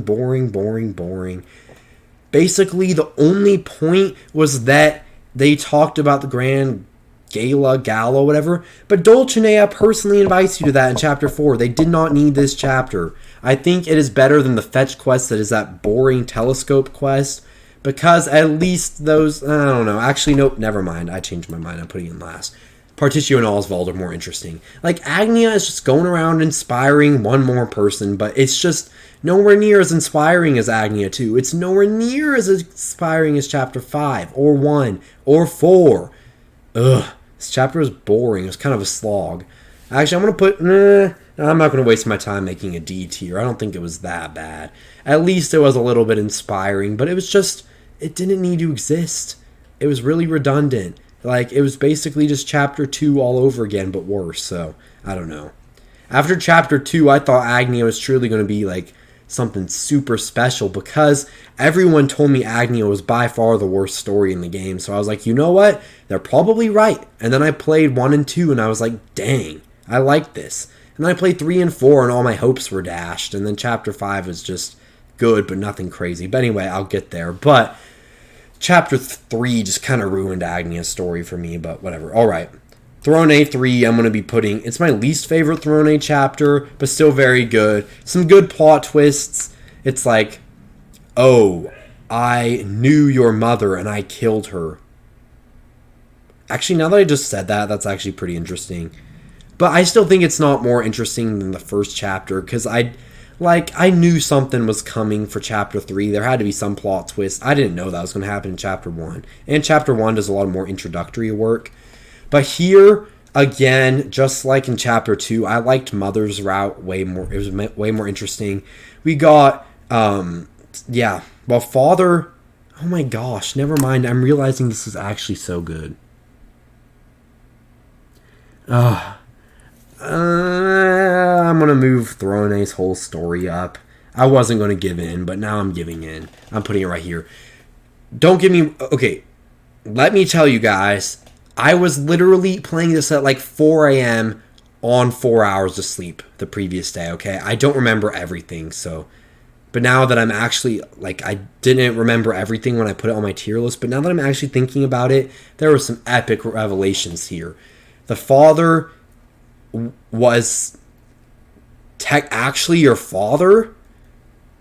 Basically, the only point was that they talked about the Grand Gala, whatever. But Dulcinea personally invites you to that in Chapter 4. They did not need this chapter. I think it is better than the fetch quest that is that boring telescope quest. Because at least those, I don't know. Actually, nope, never mind. I changed my mind. I'm putting it in last. Partitio and Osvald are more interesting. Like, Agnea is just going around inspiring one more person, but it's just nowhere near as inspiring as Agnea 2. It's nowhere near as inspiring as Chapter 5, or 1, or 4. Ugh, this chapter is boring. It's kind of a slog. Actually, I'm going to put, I'm not going to waste my time making a D tier. I don't think it was that bad. At least it was a little bit inspiring, but it was just, it didn't need to exist. It was really redundant. Like, it was basically just Chapter 2 all over again, but worse, so, I don't know. After Chapter 2, I thought Agnea was truly going to be, like, something super special, because everyone told me Agnea was by far the worst story in the game, so I was like, you know what? They're probably right. And then I played 1 and 2, and I was like, dang, I like this. And then I played 3 and 4, and all my hopes were dashed, and then Chapter 5 was just good, but nothing crazy. But anyway, I'll get there. But Chapter 3 just kind of ruined Agnea's story for me, but whatever. Alright. Throné 3, I'm going to be putting... It's my least favorite Throné chapter, but still very good. Some good plot twists. It's like, oh, I knew your mother and I killed her. Actually, now that I just said that, that's actually pretty interesting. But I still think it's not more interesting than the first chapter, because I knew something was coming for Chapter 3. There had to be some plot twist. I didn't know that was going to happen in Chapter 1. And Chapter 1 does a lot more introductory work. But here, again, just like in Chapter 2, I liked Mother's route way more. It was way more interesting. We got, Father... Oh my gosh, never mind. I'm realizing this is actually so good. I'm going to move Throné's whole story up. I wasn't going to give in, but now I'm giving in. I'm putting it right here. Don't give me... Okay, let me tell you guys, I was literally playing this at like 4 a.m. on 4 hours of sleep the previous day, okay? I don't remember everything, so... But now that I'm actually... Like, I didn't remember everything when I put it on my tier list, but now that I'm actually thinking about it, there were some epic revelations here. The father was actually your father,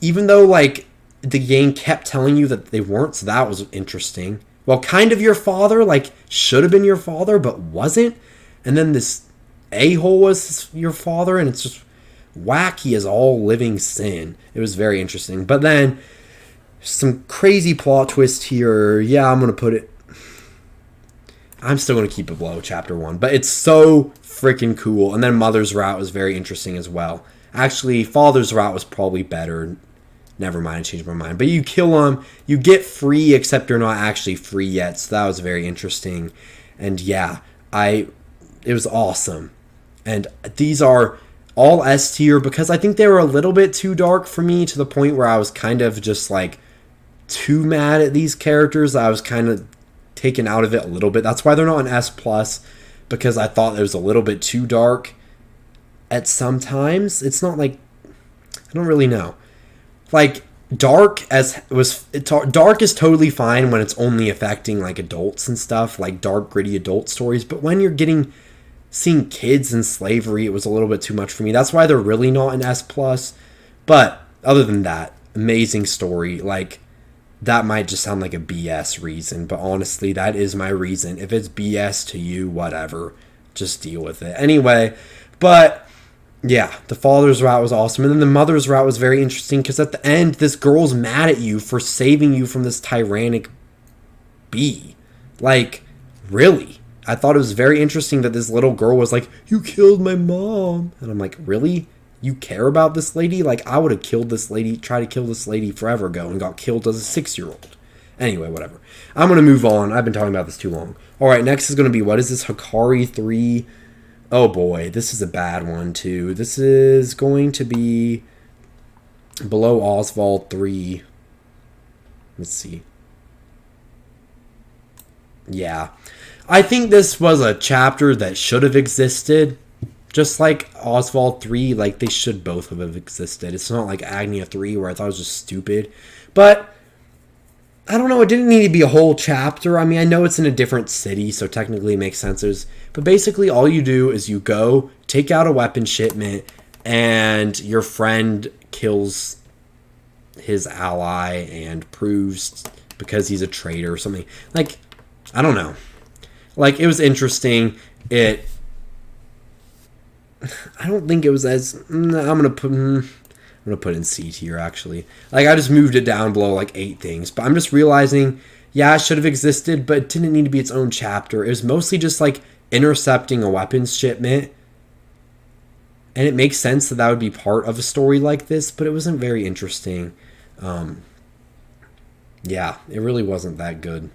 even though, like, the game kept telling you that they weren't, so that was interesting. Well, kind of your father, like, should have been your father, but wasn't. And then this a-hole was your father, and it's just wacky as all living sin. It was very interesting. But then, some crazy plot twist here. Yeah, I'm going to put it... I'm still going to keep it below Chapter 1, but it's so freaking cool. And then Mother's route was very interesting as well. Actually, Father's route was probably better. Never mind, I changed my mind. But you kill them, you get free, except you're not actually free yet. So that was very interesting. And yeah, it was awesome. And these are all S tier because I think they were a little bit too dark for me, to the point where I was kind of just like too mad at these characters. I was kind of taken out of it a little bit. That's why they're not an S+, because I thought it was a little bit too dark at some times. It's not like... I don't really know. Like, dark is totally fine when it's only affecting, like, adults and stuff, like dark, gritty adult stories, but when you're seeing kids in slavery, it was a little bit too much for me. That's why they're really not an S+. But, other than that, amazing story. Like, that might just sound like a BS reason, but honestly, that is my reason. If it's BS to you, whatever. Just deal with it. Anyway, but yeah, the father's route was awesome. And then the mother's route was very interesting because at the end, this girl's mad at you for saving you from this tyrannic bee. Like, really? I thought it was very interesting that this little girl was like, "You killed my mom." And I'm like, really? You care about this lady? Like, I would have killed this lady, tried to kill this lady forever ago and got killed as a 6-year-old. Anyway, whatever. I'm going to move on. I've been talking about this too long. Alright, next is going to be, what is this? Hikari 3. Oh boy, this is a bad one too. This is going to be below Osvald 3. Let's see. Yeah. I think this was a chapter that should have existed. Just like Osvald 3, like, they should both have existed. It's not like Agnea 3, where I thought it was just stupid. But, I don't know, it didn't need to be a whole chapter. I mean, I know it's in a different city, so technically it makes sense. But basically, all you do is you go, take out a weapon shipment, and your friend kills his ally and proves, because he's a traitor or something. Like, I don't know. Like, it was interesting. I don't think it was as... I'm gonna put it in C tier, actually. Like, I just moved it down below, like, 8 things. But I'm just realizing, yeah, it should have existed, but it didn't need to be its own chapter. It was mostly just, like, intercepting a weapons shipment. And it makes sense that would be part of a story like this, but it wasn't very interesting. Yeah, it really wasn't that good.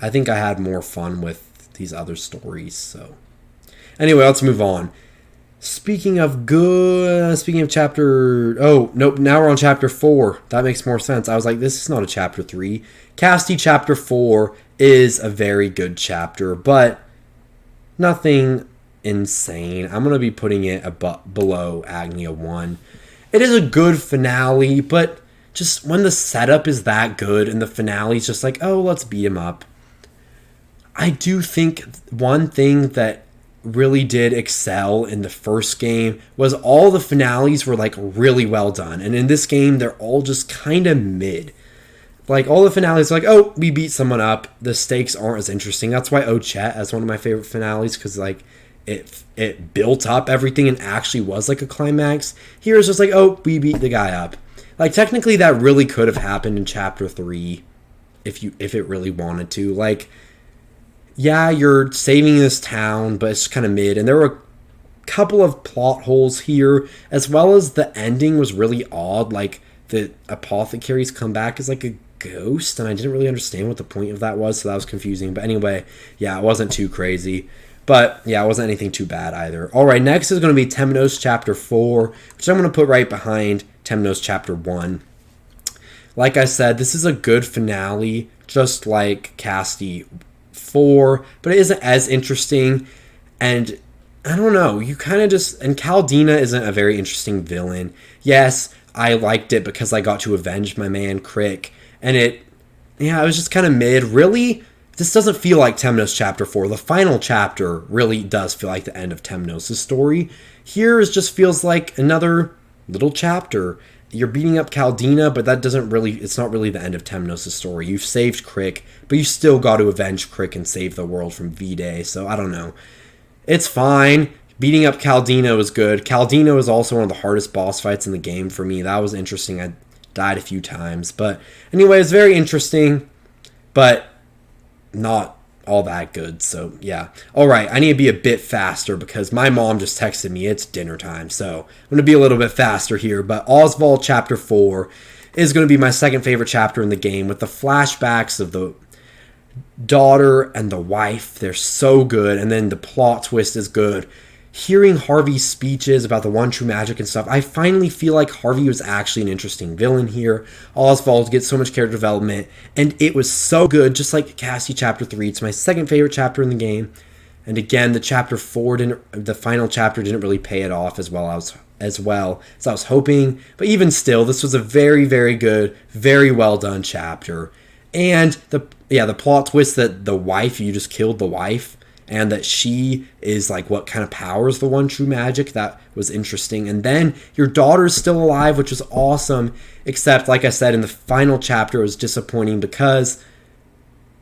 I think I had more fun with these other stories, so... Anyway, let's move on. Speaking of chapter... Oh, nope, now we're on chapter 4. That makes more sense. I was like, this is not a chapter 3. Castti chapter 4 is a very good chapter, but nothing insane. I'm going to be putting it below Agnea 1. It is a good finale, but just when the setup is that good and the finale is just like, oh, let's beat him up. I do think one thing that really did excel in the first game was all the finales were like really well done, and in this game they're all just kind of mid. Like, all the finales are like, oh, we beat someone up, the stakes aren't as interesting. That's why Ochette is one of my favorite finales, because like it built up everything and actually was like a climax. Here it's just like, oh, we beat the guy up. Like, technically that really could have happened in chapter 3 if it really wanted to. Like, yeah, you're saving this town, but it's kind of mid. And there were a couple of plot holes here, as well as the ending was really odd. Like, the apothecary's comeback is like a ghost, and I didn't really understand what the point of that was, so that was confusing. But anyway, yeah, it wasn't too crazy. But yeah, it wasn't anything too bad either. All right, next is going to be Temenos Chapter 4, which I'm going to put right behind Temenos Chapter 1. Like I said, this is a good finale, just like Castti 4, but it isn't as interesting. And I don't know, you kind of just... And Caldina isn't a very interesting villain. Yes, I liked it because I got to avenge my man Crick. And it was just kind of mid. Really, this doesn't feel like Temenos Chapter 4. The final chapter really does feel like the end of Temenos' story. Here it just feels like another little chapter. You're beating up Caldina, but that doesn't really... It's not really the end of Temenos' story. You've saved Crick, but you still got to avenge Crick and save the world from V-Day. So, I don't know. It's fine. Beating up Caldina was good. Caldina was also one of the hardest boss fights in the game for me. That was interesting. I died a few times. But anyway, it's very interesting, but not all that good. So, yeah. All right, I need to be a bit faster because my mom just texted me it's dinner time. So, I'm going to be a little bit faster here. But Osvald Chapter 4 is going to be my second favorite chapter in the game with the flashbacks of the daughter and the wife. They're so good. And then the plot twist is good. Hearing Harvey's speeches about the one true magic and stuff, I finally feel like Harvey was actually an interesting villain here. Osvald gets so much character development, and it was so good, just like Castti Chapter 3. It's my second favorite chapter in the game. And again, the final chapter didn't really pay it off as well as I was hoping. But even still, this was a very, very good, very well done chapter. And the plot twist that you just killed the wife, and that she is like what kind of powers the one true magic, that was interesting. And then your daughter's still alive, which was awesome, except like I said in the final chapter it was disappointing because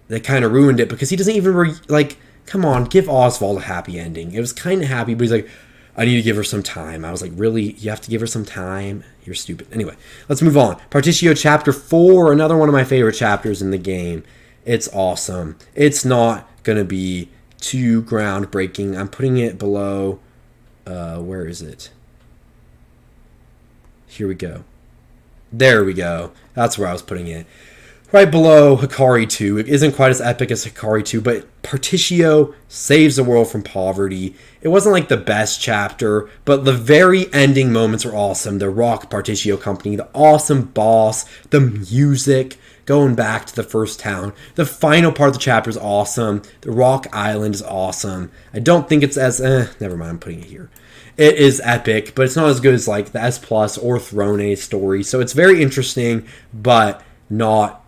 they kind of ruined it, because he doesn't even come on, give Osvald a happy ending. It was kind of happy, but he's like, I need to give her some time. I was like, really? You have to give her some time? You're stupid. Anyway, let's move on. Partitio Chapter 4, another one of my favorite chapters in the game. It's awesome. It's not going to be too groundbreaking. I'm putting it below... where is it? Here we go. There we go. That's where I was putting it. Right below Hikari 2. It isn't quite as epic as Hikari 2, but Partitio saves the world from poverty. It wasn't like the best chapter, but the very ending moments were awesome. The Rock Partitio Company, the awesome boss, the music, going back to the first town. The final part of the chapter is awesome. The Rock Island is awesome. I don't think it's as... never mind, I'm putting it here. It is epic, but it's not as good as like the S Plus or Throné story. So it's very interesting, but not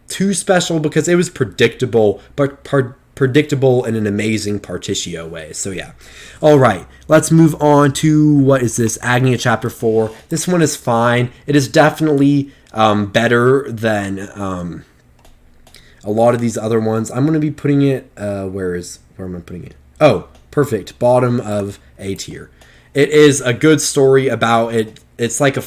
too special because it was predictable, but predictable in an amazing Partitio way. So yeah. All right, let's move on to, what is this? Agnea Chapter 4. This one is fine. It is definitely better than a lot of these other ones. I'm going to be putting it, where am I putting it? Oh, perfect. Bottom of A tier. It is a good story about it. It's like a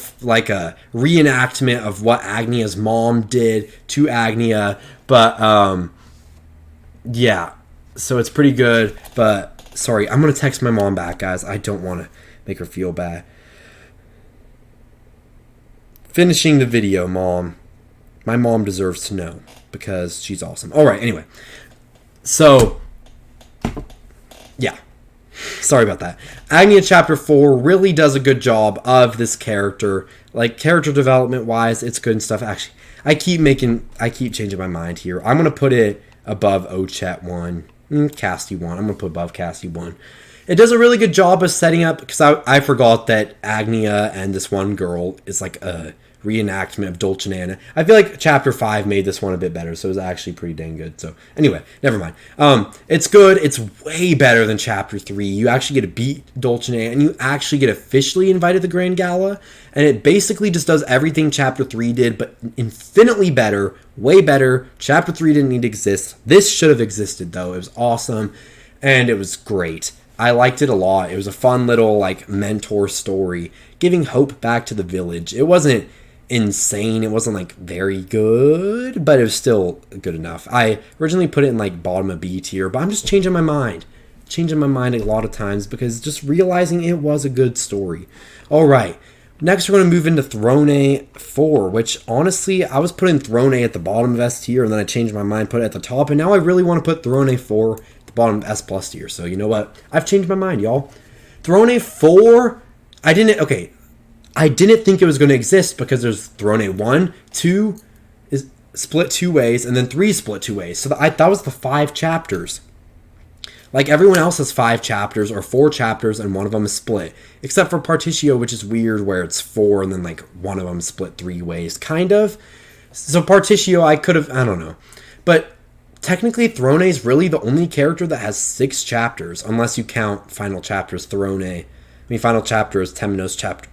reenactment of what Agnea's mom did to Agnea. But, yeah. So it's pretty good. But, sorry, I'm going to text my mom back, guys. I don't want to make her feel bad. Finishing the video, Mom. My mom deserves to know because she's awesome. All right, anyway. So, yeah. Sorry about that. Agnea Chapter 4 really does a good job of this character. Like, character development-wise, it's good and stuff. Actually, I keep changing my mind here. I'm going to put it above Ochette 1. Castti 1. I'm going to put above Castti 1. It does a really good job of setting up, because I forgot that Agnea and this one girl is like a reenactment of Dulcinea. I feel like Chapter 5 made this one a bit better, so it was actually pretty dang good. So anyway, never mind. It's good. It's way better than Chapter 3. You actually get to beat Dulcinea, and you actually get officially invited to the Grand Gala, and it basically just does everything Chapter 3 did, but infinitely better, way better. Chapter 3 didn't need to exist. This should have existed, though. It was awesome, and it was great. I liked it a lot. It was a fun little, like, mentor story, giving hope back to the village. It wasn't insane. It wasn't, like, very good, but it was still good enough. I originally put it in, like, bottom of B tier, but I'm just changing my mind. Changing my mind a lot of times because just realizing it was a good story. All right. Next, we're going to move into Throné 4, which honestly, I was putting Throné at the bottom of S tier, and then I changed my mind, put it at the top, and now I really want to put Throné 4 at the bottom of S plus tier. So you know what? I've changed my mind, y'all. Throné 4, I didn't think it was going to exist because there's Throné 1, 2 is split 2 ways, and then 3 split 2 ways. So that was the 5 chapters. Like, everyone else has 5 chapters or 4 chapters, and one of them is split. Except for Partitio, which is weird, where it's 4, and then, like, one of them is split 3 ways, kind of. So Partitio, I don't know. But technically, Throné is really the only character that has 6 chapters, unless you count final chapters Throné. Final chapter is Temenos chapter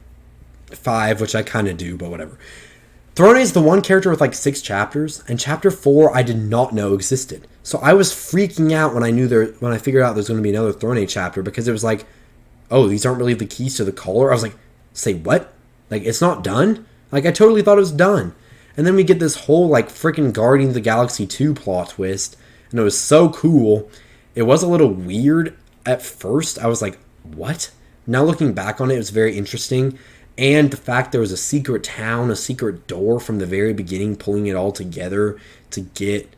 5, which I kind of do, but whatever. Throné is the one character with like 6 chapters, and chapter 4 I did not know existed. So I was freaking out when I figured out there's going to be another Throné chapter, because it was like, oh, these aren't really the keys to the collar. I was like, say what? Like, it's not done? Like, I totally thought it was done. And then we get this whole like freaking Guardians of the Galaxy 2 plot twist, and it was so cool. It was a little weird at first. I was like, what? Now looking back on it, it was very interesting. And the fact there was a secret town, a secret door from the very beginning, pulling it all together to get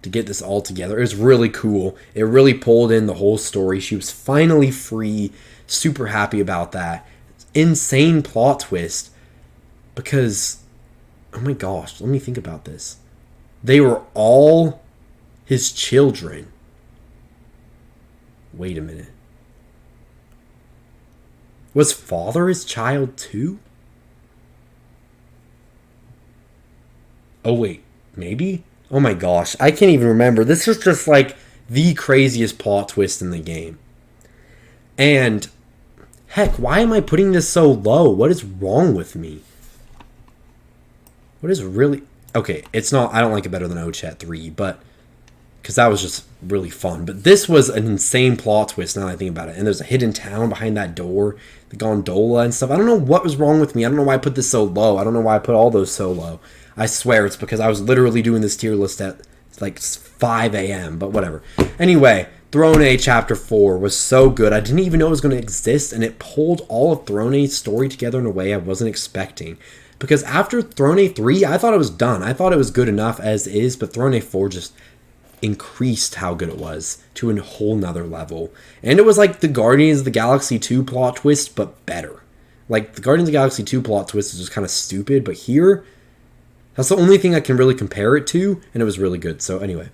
this all together. It was really cool. It really pulled in the whole story. She was finally free. Super happy about that. Insane plot twist. Because, oh my gosh, let me think about this. They were all his children. Wait a minute. Was father his child too? Oh wait, maybe? Oh my gosh, I can't even remember. This was just like the craziest plot twist in the game. And heck, why am I putting this so low? What is wrong with me? What is really... Okay, it's not... I don't like it better than Ochette 3, but... Because that was just really fun. But this was an insane plot twist now that I think about it. And there's a hidden town behind that door. The gondola and stuff. I don't know what was wrong with me. I don't know why I put this so low. I don't know why I put all those so low. I swear it's because I was literally doing this tier list at like 5 a.m. But whatever. Anyway, Throné Chapter 4 was so good. I didn't even know it was going to exist. And it pulled all of Throné's story together in a way I wasn't expecting. Because after Throné 3, I thought it was done. I thought it was good enough as is. But Throné 4 just increased how good it was to a whole nother level. And it was like the Guardians of the Galaxy 2 plot twist, but better. Like, the Guardians of the Galaxy 2 plot twist is just kind of stupid, but here, that's the only thing I can really compare it to, and it was really good. So anyway,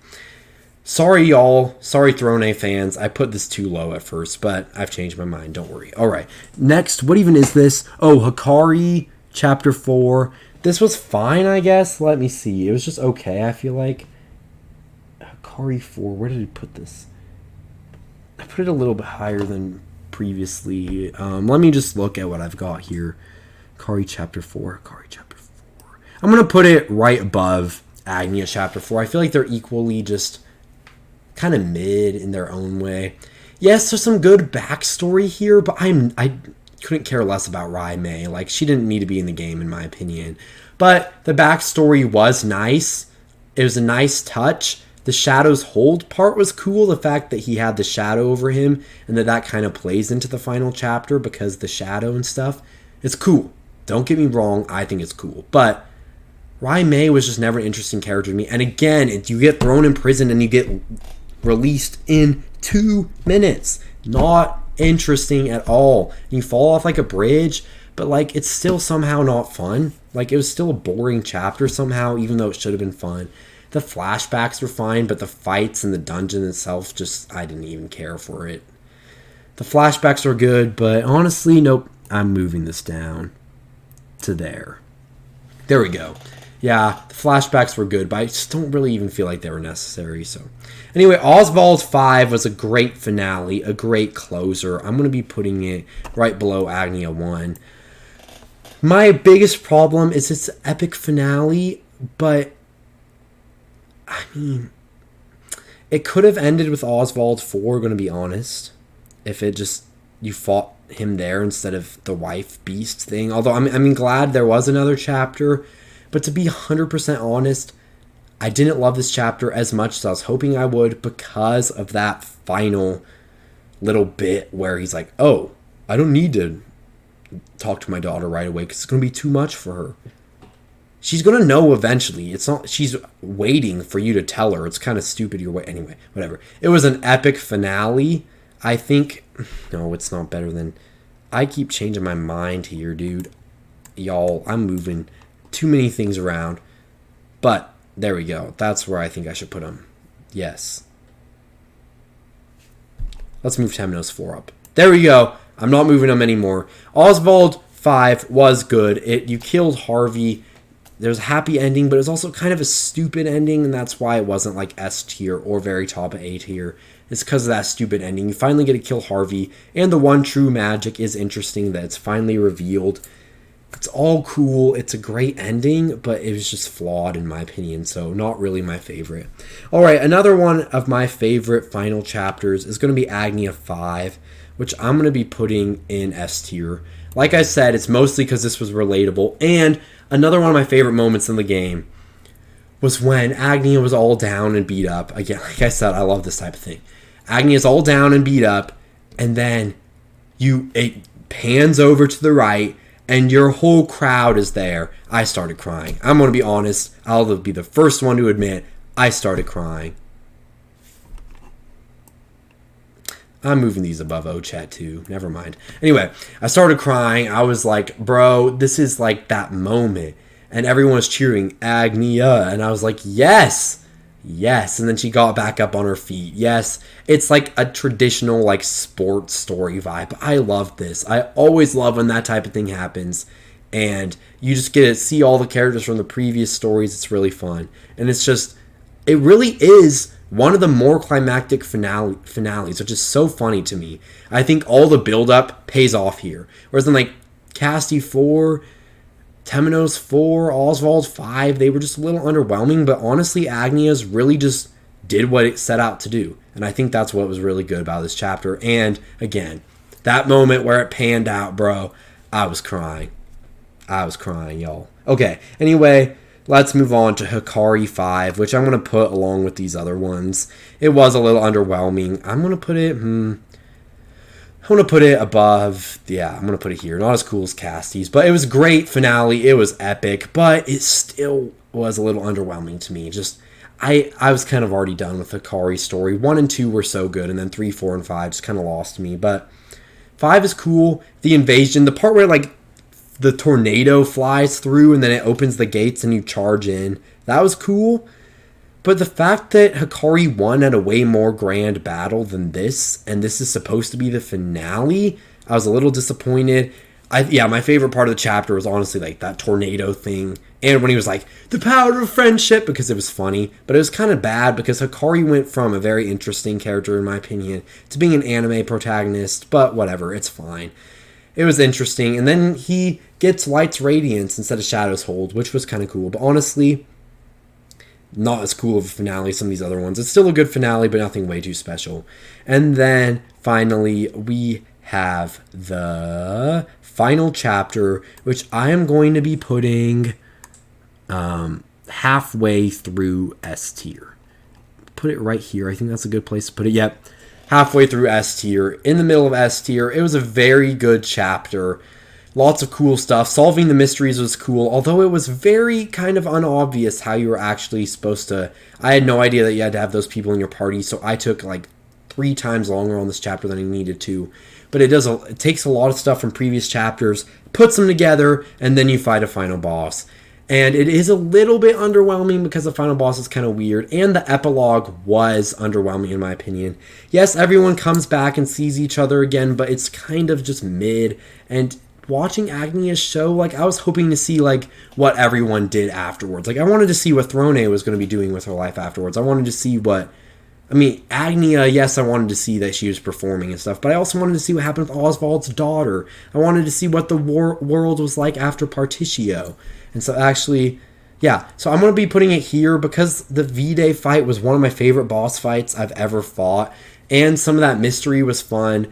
sorry y'all, sorry Throné fans, I put this too low at first, but I've changed my mind, don't worry. Alright, next, what even is this? Oh, Hikari, Chapter 4. This was fine, I guess. Let me see. It was just okay, I feel like. Hikari 4, where did he put this? I put it a little bit higher than previously. Let me just look at what I've got here. Hikari Chapter 4. Hikari Chapter 4. I'm going to put it right above Agnea Chapter 4. I feel like they're equally just kind of mid in their own way. Yes, there's some good backstory here, but I couldn't care less about Rai Mei. Like, she didn't need to be in the game, in my opinion. But the backstory was nice. It was a nice touch. The Shadow's hold part was cool. The fact that he had the shadow over him and that kind of plays into the final chapter because the shadow and stuff. It's cool. Don't get me wrong. I think it's cool. But Rai Mei was just never an interesting character to me. And again, you get thrown in prison and you get released in 2 minutes. Not interesting at all. You fall off like a bridge, but like it's still somehow not fun. Like it was still a boring chapter somehow, even though it should have been fun. The flashbacks were fine, but the fights and the dungeon itself, I didn't even care for it. The flashbacks were good, but honestly, nope. I'm moving this down to there. There we go. Yeah, the flashbacks were good, but I just don't really even feel like they were necessary. So, anyway, Osvald 5 was a great finale, a great closer. I'm going to be putting it right below Agnea 1. My biggest problem is its epic finale, but I mean, it could have ended with Osvald 4, going to be honest. If it just, you fought him there instead of the wife beast thing. Although, I'm glad there was another chapter. But to be 100% honest, I didn't love this chapter as much as I was hoping I would because of that final little bit where he's like, oh, I don't need to talk to my daughter right away because it's going to be too much for her. She's going to know eventually. It's not, she's waiting for you to tell her. It's kind of stupid your way. Anyway, whatever. It was an epic finale. I think, no, it's not better than, I keep changing my mind here, dude. Y'all, I'm moving too many things around. But there we go. That's where I think I should put them. Yes. Let's move Temenos 4 up. There we go. I'm not moving them anymore. Osvald 5 was good. You killed Harvey. There's a happy ending, but it was also kind of a stupid ending, and that's why it wasn't like S tier or very top of A tier. It's because of that stupid ending. You finally get to kill Harvey, and the one true magic is interesting that it's finally revealed. It's all cool. It's a great ending, but it was just flawed in my opinion, so not really my favorite. All right, another one of my favorite final chapters is going to be Agnea 5, which I'm going to be putting in S tier. Like I said, it's mostly because this was relatable, and another one of my favorite moments in the game was when Agnea was all down and beat up. Again, like I said, I love this type of thing. Agnea's all down and beat up, and then it pans over to the right, and your whole crowd is there. I started crying. I'm going to be honest. I'll be the first one to admit I started crying. I'm moving these above Ochette too. Never mind. Anyway, I started crying. I was like, bro, this is like that moment. And everyone was cheering, Agnea. And I was like, yes. Yes. And then she got back up on her feet. Yes. It's like a traditional like sports story vibe. I love this. I always love when that type of thing happens. And you just get to see all the characters from the previous stories. It's really fun. And it's just, it really is one of the more climactic finales, which is so funny to me. I think all the build-up pays off here. Whereas in like Castti 4, Temenos 4, Osvald 5, they were just a little underwhelming. But honestly, Agnea's really just did what it set out to do. And I think that's what was really good about this chapter. And again, that moment where it panned out, bro, I was crying. I was crying, y'all. Okay, anyway, let's move on to Hikari 5, which I'm going to put along with these other ones. It was a little underwhelming. I'm going to put it, I'm going to put it above, yeah, I'm going to put it here. Not as cool as Castti's, but it was a great finale. It was epic, but it still was a little underwhelming to me. Just, I was kind of already done with Hikari's story. 1 and 2 were so good, and then 3, 4, and 5 just kind of lost me. But 5 is cool. The invasion, the part where, like, the tornado flies through and then it opens the gates and you charge in. That was cool. But the fact that Hikari won at a way more grand battle than this, and this is supposed to be the finale, I was a little disappointed. My favorite part of the chapter was honestly like that tornado thing. And when he was like, the power of friendship, because it was funny. But it was kind of bad because Hikari went from a very interesting character, in my opinion, to being an anime protagonist. But whatever, it's fine. It was interesting. And then he gets Light's Radiance instead of Shadow's Hold, which was kind of cool. But honestly, not as cool of a finale as some of these other ones. It's still a good finale, but nothing way too special. And then, finally, we have the final chapter, which I am going to be putting halfway through S tier. Put it right here. I think that's a good place to put it. Yep. Halfway through S tier, in the middle of S tier. It was a very good chapter. Lots of cool stuff. Solving the mysteries was cool, although it was very kind of unobvious how you were actually supposed to. I had no idea that you had to have those people in your party, so I took like 3 times longer on this chapter than I needed to. But it takes a lot of stuff from previous chapters, puts them together, and then you fight a final boss. And it is a little bit underwhelming because the final boss is kind of weird. And the epilogue was underwhelming in my opinion. Yes, everyone comes back and sees each other again, but it's kind of just mid. And watching Agnea's show, like, I was hoping to see, like, what everyone did afterwards. Like, I wanted to see what Throné was going to be doing with her life afterwards. I wanted to see Agnea, yes, I wanted to see that she was performing and stuff, but I also wanted to see what happened with Osvald's daughter. I wanted to see what the world was like after Partitio. And so actually, yeah, so I'm going to be putting it here because the V-Day fight was one of my favorite boss fights I've ever fought. And some of that mystery was fun.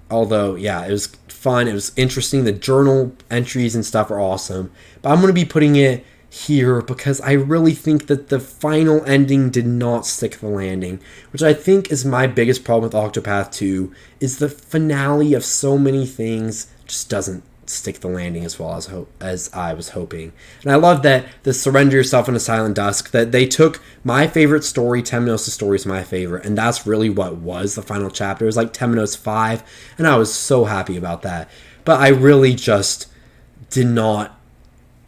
Although, yeah, it was fun. It was interesting. The journal entries and stuff are awesome. But I'm going to be putting it here because I really think that the final ending did not stick the landing, which I think is my biggest problem with Octopath 2, is the finale of so many things just doesn't stick the landing as well as I was hoping. And I love that the Surrender Yourself in a Silent Dusk, that they took my favorite story, Temenos' story is my favorite, and that's really what was the final chapter. It was like Temenos 5, and I was so happy about that. But I really just did not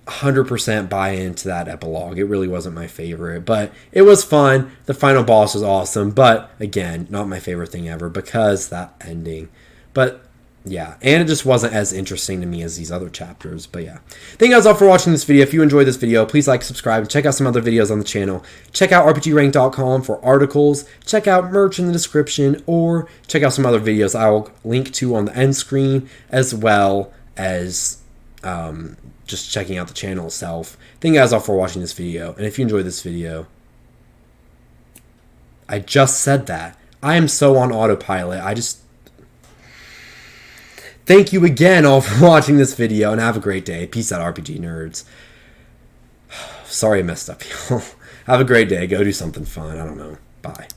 100% buy into that epilogue. It really wasn't my favorite, but it was fun. The final boss was awesome, but again, not my favorite thing ever because that ending. But yeah, and it just wasn't as interesting to me as these other chapters. But yeah, thank you guys all for watching this video. If you enjoyed this video, please like, subscribe, and check out some other videos on the channel. Check out rpgrank.com for articles. Check out merch in the description, or check out some other videos I'll link to on the end screen, as well as just checking out the channel itself. Thank you guys all for watching this video, and if you enjoyed this video, I just said that. I am so on autopilot. Thank you again all for watching this video, and have a great day. Peace out, RPG nerds. Sorry I messed up, y'all. Have a great day. Go do something fun. I don't know. Bye.